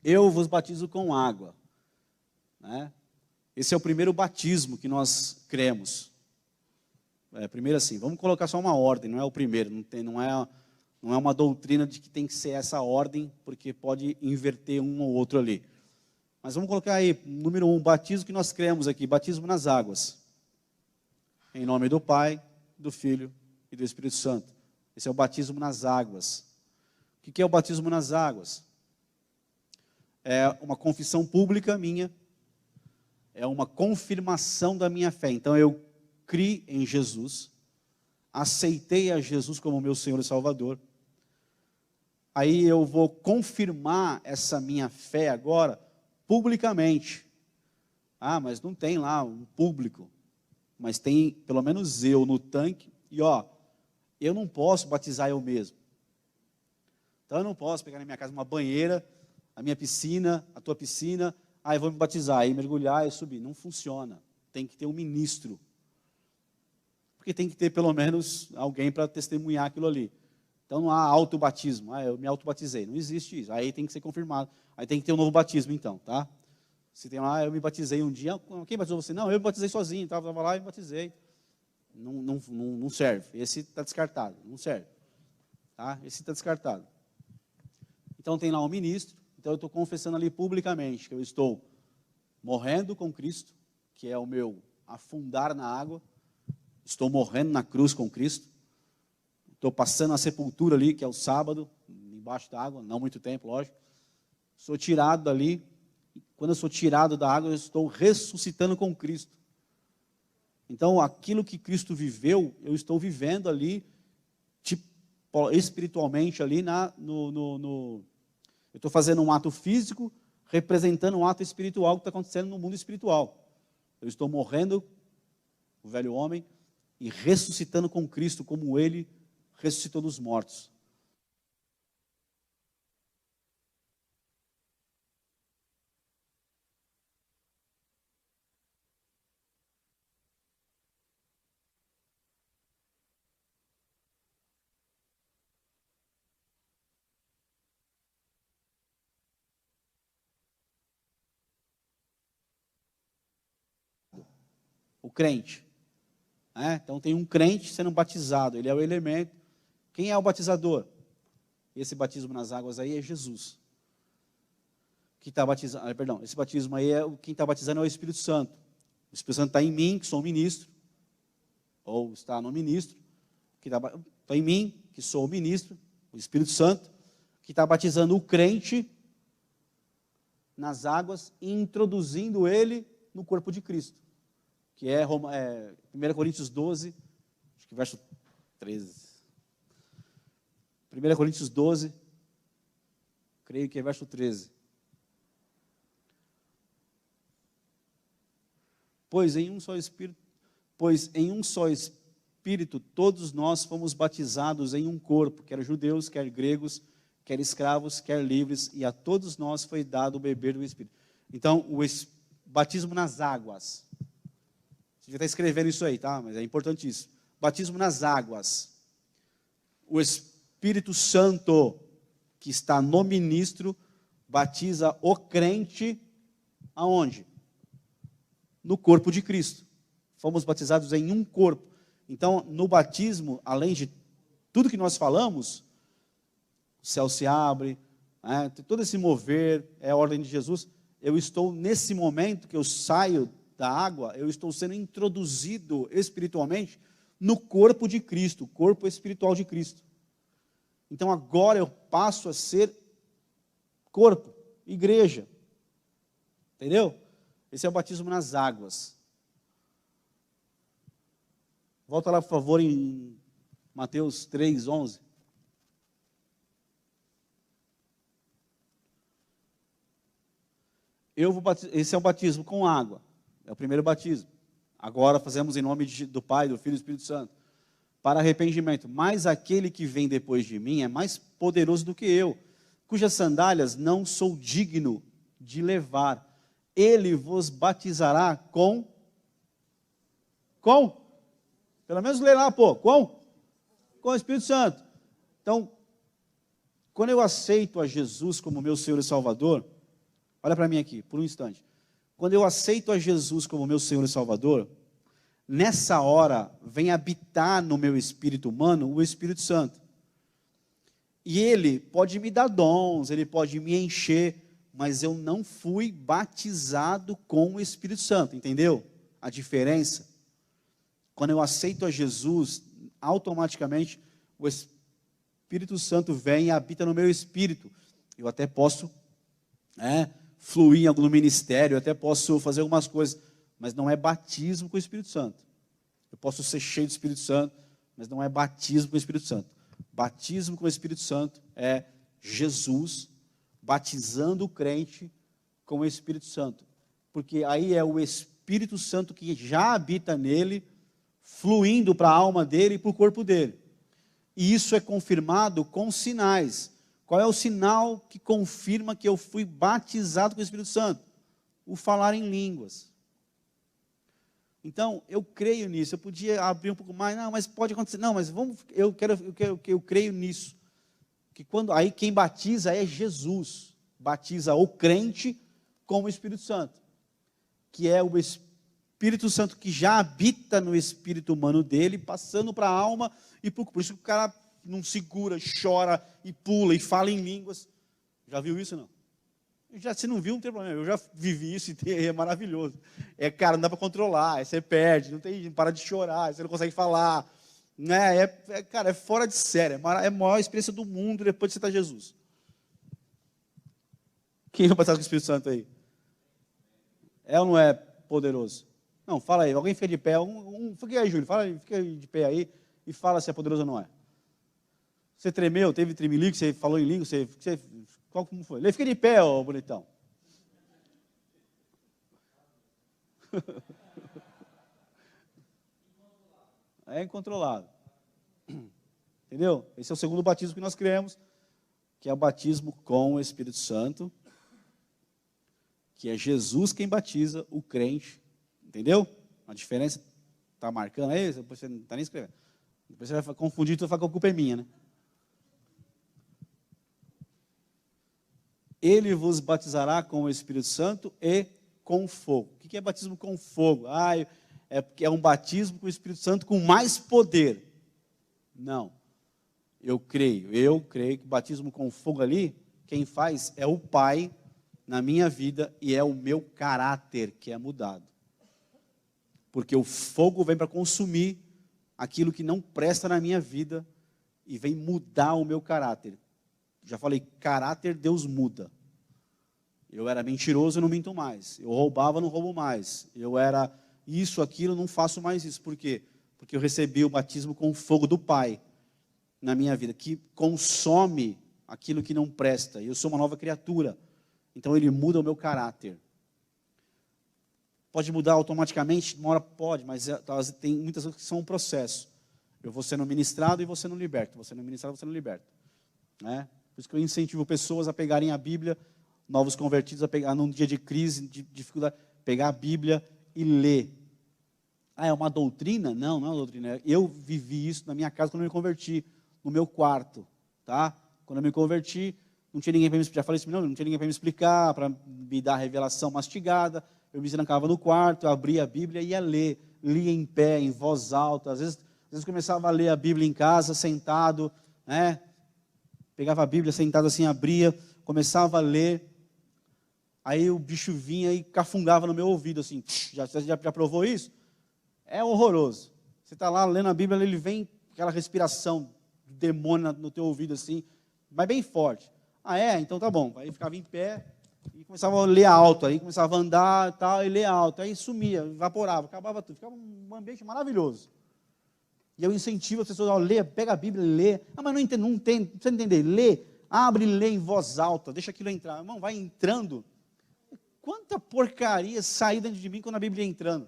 eu vos batizo com água, né? Esse é o primeiro batismo que nós cremos. Primeiro assim, vamos colocar só uma ordem, não é o primeiro, não é uma doutrina de que tem que ser essa ordem, porque pode inverter um ou outro ali. Mas vamos colocar aí, número 1, batismo que nós cremos aqui, batismo nas águas. Em nome do Pai, do Filho e do Espírito Santo. Esse é o batismo nas águas. O que é o batismo nas águas? É uma confissão pública minha, é uma confirmação da minha fé. Então eu criei em Jesus, aceitei a Jesus como meu Senhor e Salvador. Aí eu vou confirmar essa minha fé agora publicamente. Ah, mas não tem lá um público. Mas tem pelo menos eu no tanque. E eu não posso batizar eu mesmo. Então eu não posso pegar na minha casa uma banheira, a minha piscina, a tua piscina, eu vou me batizar, aí mergulhar e subir. Não funciona. Tem que ter um ministro. Porque tem que ter pelo menos alguém para testemunhar aquilo ali. Então não há autobatismo. Eu me autobatizei. Não existe isso. Aí tem que ser confirmado. Aí tem que ter um novo batismo então, tá? Se tem lá, eu me batizei um dia. Quem batizou você? Não, eu me batizei sozinho. Estava lá e me batizei. Não serve. Esse está descartado. Não serve. Tá? Esse está descartado. Então tem lá um ministro. Então eu estou confessando ali publicamente que eu estou morrendo com Cristo, que é o meu afundar na água. Estou morrendo na cruz com Cristo. Estou passando a sepultura ali, que é o sábado, embaixo da água, não muito tempo, lógico. Sou tirado dali. Quando eu sou tirado da água, eu estou ressuscitando com Cristo. Então, aquilo que Cristo viveu, eu estou vivendo ali, espiritualmente ali, eu estou fazendo um ato físico, representando um ato espiritual que está acontecendo no mundo espiritual. Eu estou morrendo, o velho homem, e ressuscitando com Cristo, como Ele ressuscitou dos mortos. crente. Então tem um crente sendo batizado, ele é o elemento. Quem é o batizador? Esse batismo nas águas aí é Jesus. Que está batizando, perdão, esse batismo aí quem está batizando é o Espírito Santo. O Espírito Santo está em mim, que sou o ministro, ou está no ministro, que está em mim, que sou o ministro, o Espírito Santo, que está batizando o crente nas águas e introduzindo ele no corpo de Cristo, que é 1 Coríntios 12, acho que verso 13. 1 Coríntios 12, creio que é verso 13. Pois em um só Espírito todos nós fomos batizados em um corpo, quer judeus, quer gregos, quer escravos, quer livres, e a todos nós foi dado beber do Espírito. Então, o batismo nas águas. Você já está escrevendo isso aí, tá? Mas é importante isso. Batismo nas águas. O Espírito Santo, que está no ministro, batiza o crente aonde? No corpo de Cristo. Fomos batizados em um corpo. Então, no batismo, além de tudo que nós falamos, o céu se abre, todo esse mover, é a ordem de Jesus. Eu estou, nesse momento que eu saio da água, eu estou sendo introduzido espiritualmente no corpo de Cristo, corpo espiritual de Cristo. Então, agora eu passo a ser corpo, igreja. Entendeu? Esse é o batismo nas águas. Volta lá, por favor, em Mateus 3, 11. Esse é o batismo com água. É o primeiro batismo. Agora fazemos em nome do Pai, do Filho e do Espírito Santo. Para arrependimento. Mas aquele que vem depois de mim é mais poderoso do que eu, cujas sandálias não sou digno de levar. Ele vos batizará com? Pelo menos lê lá, pô. Com o Espírito Santo. Então, quando eu aceito a Jesus como meu Senhor e Salvador, olha para mim aqui, por um instante. Quando eu aceito a Jesus como meu Senhor e Salvador, nessa hora vem habitar no meu espírito humano o Espírito Santo. E ele pode me dar dons, ele pode me encher, mas eu não fui batizado com o Espírito Santo, entendeu? A diferença. Quando eu aceito a Jesus, automaticamente o Espírito Santo vem e habita no meu espírito. Eu até posso fluir em algum ministério, eu até posso fazer algumas coisas, mas não é batismo com o Espírito Santo. Eu posso ser cheio do Espírito Santo, mas não é batismo com o Espírito Santo. Batismo com o Espírito Santo é Jesus batizando o crente com o Espírito Santo. Porque aí é o Espírito Santo que já habita nele, fluindo para a alma dele e para o corpo dele. E isso é confirmado com sinais. Qual é o sinal que confirma que eu fui batizado com o Espírito Santo? O falar em línguas. Então, eu creio nisso. Eu podia abrir um pouco mais, não, mas pode acontecer. Não, mas eu creio nisso. Que aí quem batiza é Jesus. Batiza o crente com o Espírito Santo. Que é o Espírito Santo que já habita no espírito humano dele, passando para a alma, e por isso que o cara não segura, chora, e pula, e fala em línguas. Já viu isso, não? Se não viu, não tem problema. Eu já vivi isso e é maravilhoso. Cara, não dá para controlar, aí você perde, não para de chorar, você não consegue falar. Né? Cara, é fora de série, é a maior experiência do mundo depois de aceitar Jesus. Quem vai passar com o Espírito Santo aí? É ou não é poderoso? Não, fala aí, alguém fica de pé, fica aí, Júlio, fica de pé aí e fala se é poderoso ou não é. Você tremeu, teve tremelique, você falou em língua, como foi? Ele fica de pé, ó, bonitão. É incontrolável. Entendeu? Esse é o segundo batismo que nós criamos, que é o batismo com o Espírito Santo, que é Jesus quem batiza o crente. Entendeu? A diferença está marcando aí, depois você não está nem escrevendo. Depois você vai confundir tudo e falar que a culpa é minha, né? Ele vos batizará com o Espírito Santo e com fogo. O que é batismo com fogo? é porque é um batismo com o Espírito Santo com mais poder. Não. Eu creio que o batismo com fogo ali, quem faz é o Pai na minha vida e é o meu caráter que é mudado. Porque o fogo vem para consumir aquilo que não presta na minha vida e vem mudar o meu caráter. Já falei, caráter Deus muda. Eu era mentiroso, eu não minto mais. Eu roubava, não roubo mais. Eu era isso, aquilo, não faço mais isso. Por quê? Porque eu recebi o batismo com o fogo do Pai na minha vida, que consome aquilo que não presta. Eu sou uma nova criatura. Então ele muda o meu caráter. Pode mudar automaticamente? Uma hora pode, mas tem muitas coisas que são um processo. Eu vou sendo ministrado e vou sendo liberto. Vou sendo ministrado e vou sendo liberto. Né? Por isso que eu incentivo pessoas a pegarem a Bíblia, novos convertidos, a pegar num dia de crise, de dificuldade, pegar a Bíblia e ler. Ah, é uma doutrina? Não, não é uma doutrina. Eu vivi isso na minha casa quando eu me converti, no meu quarto. Tá? Quando eu me converti, não tinha ninguém para me explicar. Já falei isso, não tinha ninguém para me explicar, para me dar a revelação mastigada. Eu me trancava no quarto, eu abria a Bíblia e ia ler. Lia em pé, em voz alta. Às vezes começava a ler a Bíblia em casa, sentado, né? Pegava a Bíblia, sentado assim, abria, começava a ler. Aí o bicho vinha e cafungava no meu ouvido, assim. Você já provou isso? É horroroso. Você está lá lendo a Bíblia, ele vem, aquela respiração do demônio no teu ouvido, assim, mas bem forte. Ah, é? Então tá bom. Aí ficava em pé e começava a ler alto. Aí começava a andar e tal, e ler alto. Aí sumia, evaporava, acabava tudo. Ficava um ambiente maravilhoso. E eu incentivo as pessoas a ler, pega a Bíblia, lê. Ah, mas não precisa entender. Lê, abre e lê em voz alta, deixa aquilo entrar. Irmão, vai entrando. Quanta porcaria sai dentro de mim quando a Bíblia entrando.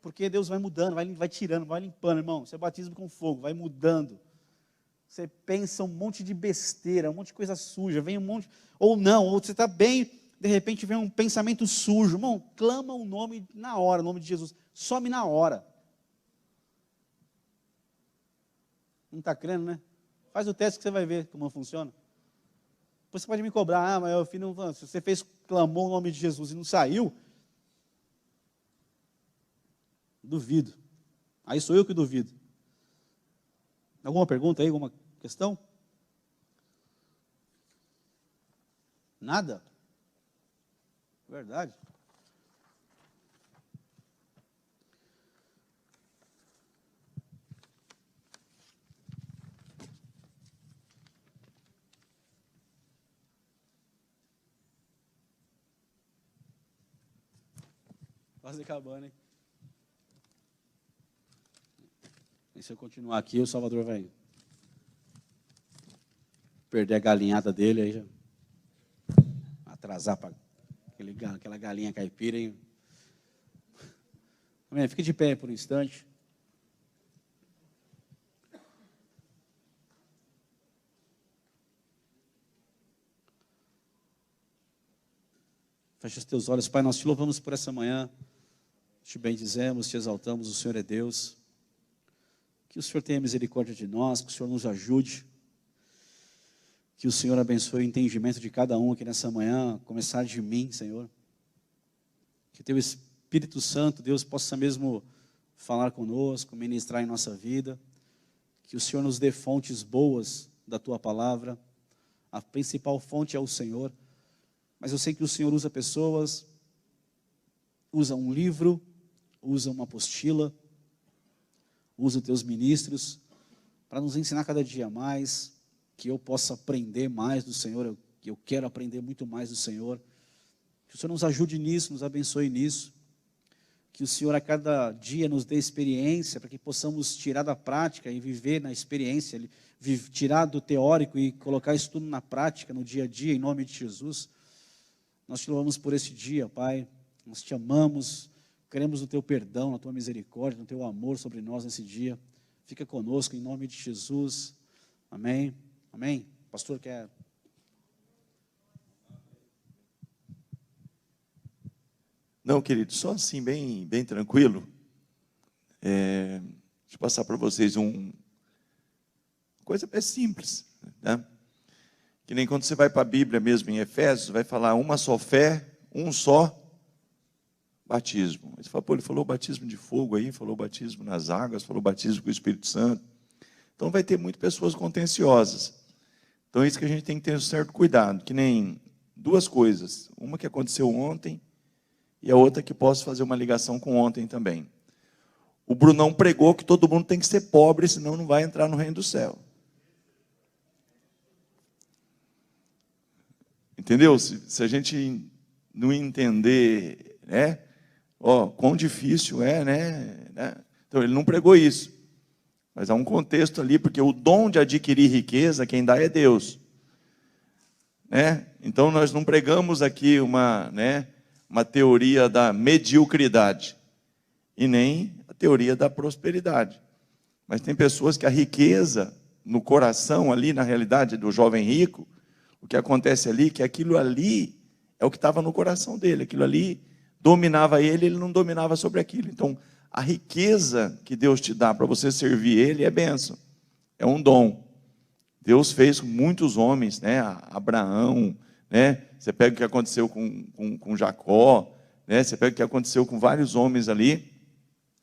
Porque Deus vai mudando, vai tirando, vai limpando, irmão. Você é batismo com fogo, vai mudando. Você pensa um monte de besteira, um monte de coisa suja, vem um monte, ou não, ou você está bem, de repente vem um pensamento sujo. Irmão, clama o nome na hora, o nome de Jesus. Some na hora. Não está crendo, né? Faz o teste que você vai ver como funciona. Depois você pode me cobrar, mas meu filho, não, se você clamou o nome de Jesus e não saiu, duvido. Aí sou eu que duvido. Alguma pergunta aí, alguma questão? Nada? Verdade. Quase acabando, hein? E se eu continuar aqui, o Salvador vai perder a galinhada dele, aí já atrasar para aquela galinha caipira. Hein? Amém? Fique de pé por um instante. Feche os teus olhos, Pai, nós te louvamos por essa manhã, te bendizemos, te exaltamos, o Senhor é Deus. Que o Senhor tenha misericórdia de nós, que o Senhor nos ajude, que o Senhor abençoe o entendimento de cada um aqui nessa manhã, começar de mim, Senhor. Que o teu Espírito Santo, Deus, possa mesmo falar conosco, ministrar em nossa vida, que o Senhor nos dê fontes boas da tua palavra. A principal fonte é o Senhor, mas eu sei que o Senhor usa pessoas, usa um livro, usa uma apostila, usa os teus ministros para nos ensinar cada dia mais, que eu possa aprender mais do Senhor, eu quero aprender muito mais do Senhor. Que o Senhor nos ajude nisso, nos abençoe nisso. Que o Senhor a cada dia nos dê experiência, para que possamos tirar da prática e viver na experiência, tirar do teórico e colocar isso tudo na prática, no dia a dia, em nome de Jesus. Nós te louvamos por esse dia, Pai. Nós te amamos, queremos o teu perdão, a tua misericórdia, o teu amor sobre nós nesse dia. Fica conosco em nome de Jesus. Amém. Amém. Pastor, quer... Não, querido, só assim, bem tranquilo. Deixa eu passar para vocês coisa bem simples, né? Que nem quando você vai para a Bíblia mesmo, em Efésios, vai falar uma só fé, um só batismo. Aí você fala, pô, ele falou batismo de fogo aí, falou batismo nas águas, falou batismo com o Espírito Santo. Então vai ter muitas pessoas contenciosas. Então é isso que a gente tem que ter um certo cuidado, que nem duas coisas. Uma que aconteceu ontem e a outra que posso fazer uma ligação com ontem também. O Brunão pregou que todo mundo tem que ser pobre, senão não vai entrar no reino do céu. Entendeu? Se a gente não entender, né? Ó, quão difícil é, né? Então, ele não pregou isso. Mas há um contexto ali, porque o dom de adquirir riqueza, quem dá é Deus. Né? Então, nós não pregamos aqui uma teoria da mediocridade, e nem a teoria da prosperidade. Mas tem pessoas que a riqueza, no coração ali, na realidade do jovem rico, o que acontece ali, que aquilo ali é o que estava no coração dele, aquilo ali dominava ele não dominava sobre aquilo. Então, a riqueza que Deus te dá para você servir Ele é bênção, é um dom. Deus fez com muitos homens, né? Abraão, né? Você pega o que aconteceu com Jacó, né? Você pega o que aconteceu com vários homens ali,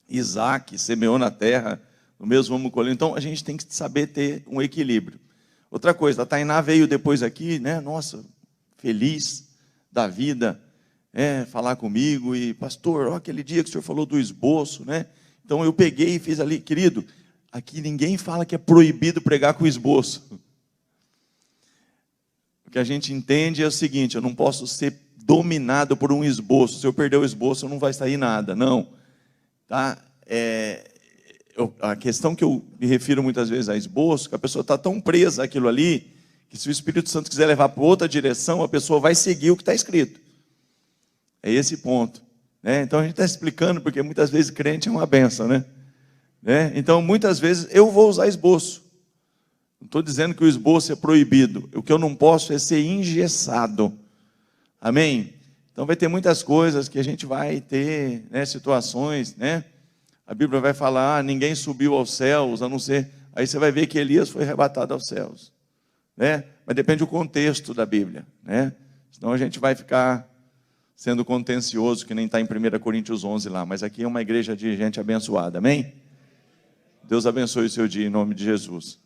Isaac semeou na terra, no mesmo vamos colher. Então, a gente tem que saber ter um equilíbrio. Outra coisa, a Tainá veio depois aqui, né? Nossa, feliz da vida, falar comigo, e pastor, ó, aquele dia que o senhor falou do esboço, né? Então eu peguei e fiz ali, querido, aqui ninguém fala que é proibido pregar com esboço. O que a gente entende é o seguinte, eu não posso ser dominado por um esboço. Se eu perder o esboço, não vai sair nada, não. Tá? A questão que eu me refiro muitas vezes a esboço, que a pessoa está tão presa àquilo ali, que se o Espírito Santo quiser levar para outra direção, a pessoa vai seguir o que está escrito. É esse ponto. Né? Então a gente está explicando, porque muitas vezes crente é uma benção, né? Então muitas vezes eu vou usar esboço. Não estou dizendo que o esboço é proibido. O que eu não posso é ser engessado. Amém? Então vai ter muitas coisas que a gente vai ter, né, situações, né? A Bíblia vai falar, ninguém subiu aos céus, a não ser... Aí você vai ver que Elias foi arrebatado aos céus. Né? Mas depende do contexto da Bíblia. Né? Senão a gente vai ficar sendo contencioso, que nem está em 1 Coríntios 11 lá. Mas aqui é uma igreja de gente abençoada. Amém? Deus abençoe o seu dia em nome de Jesus.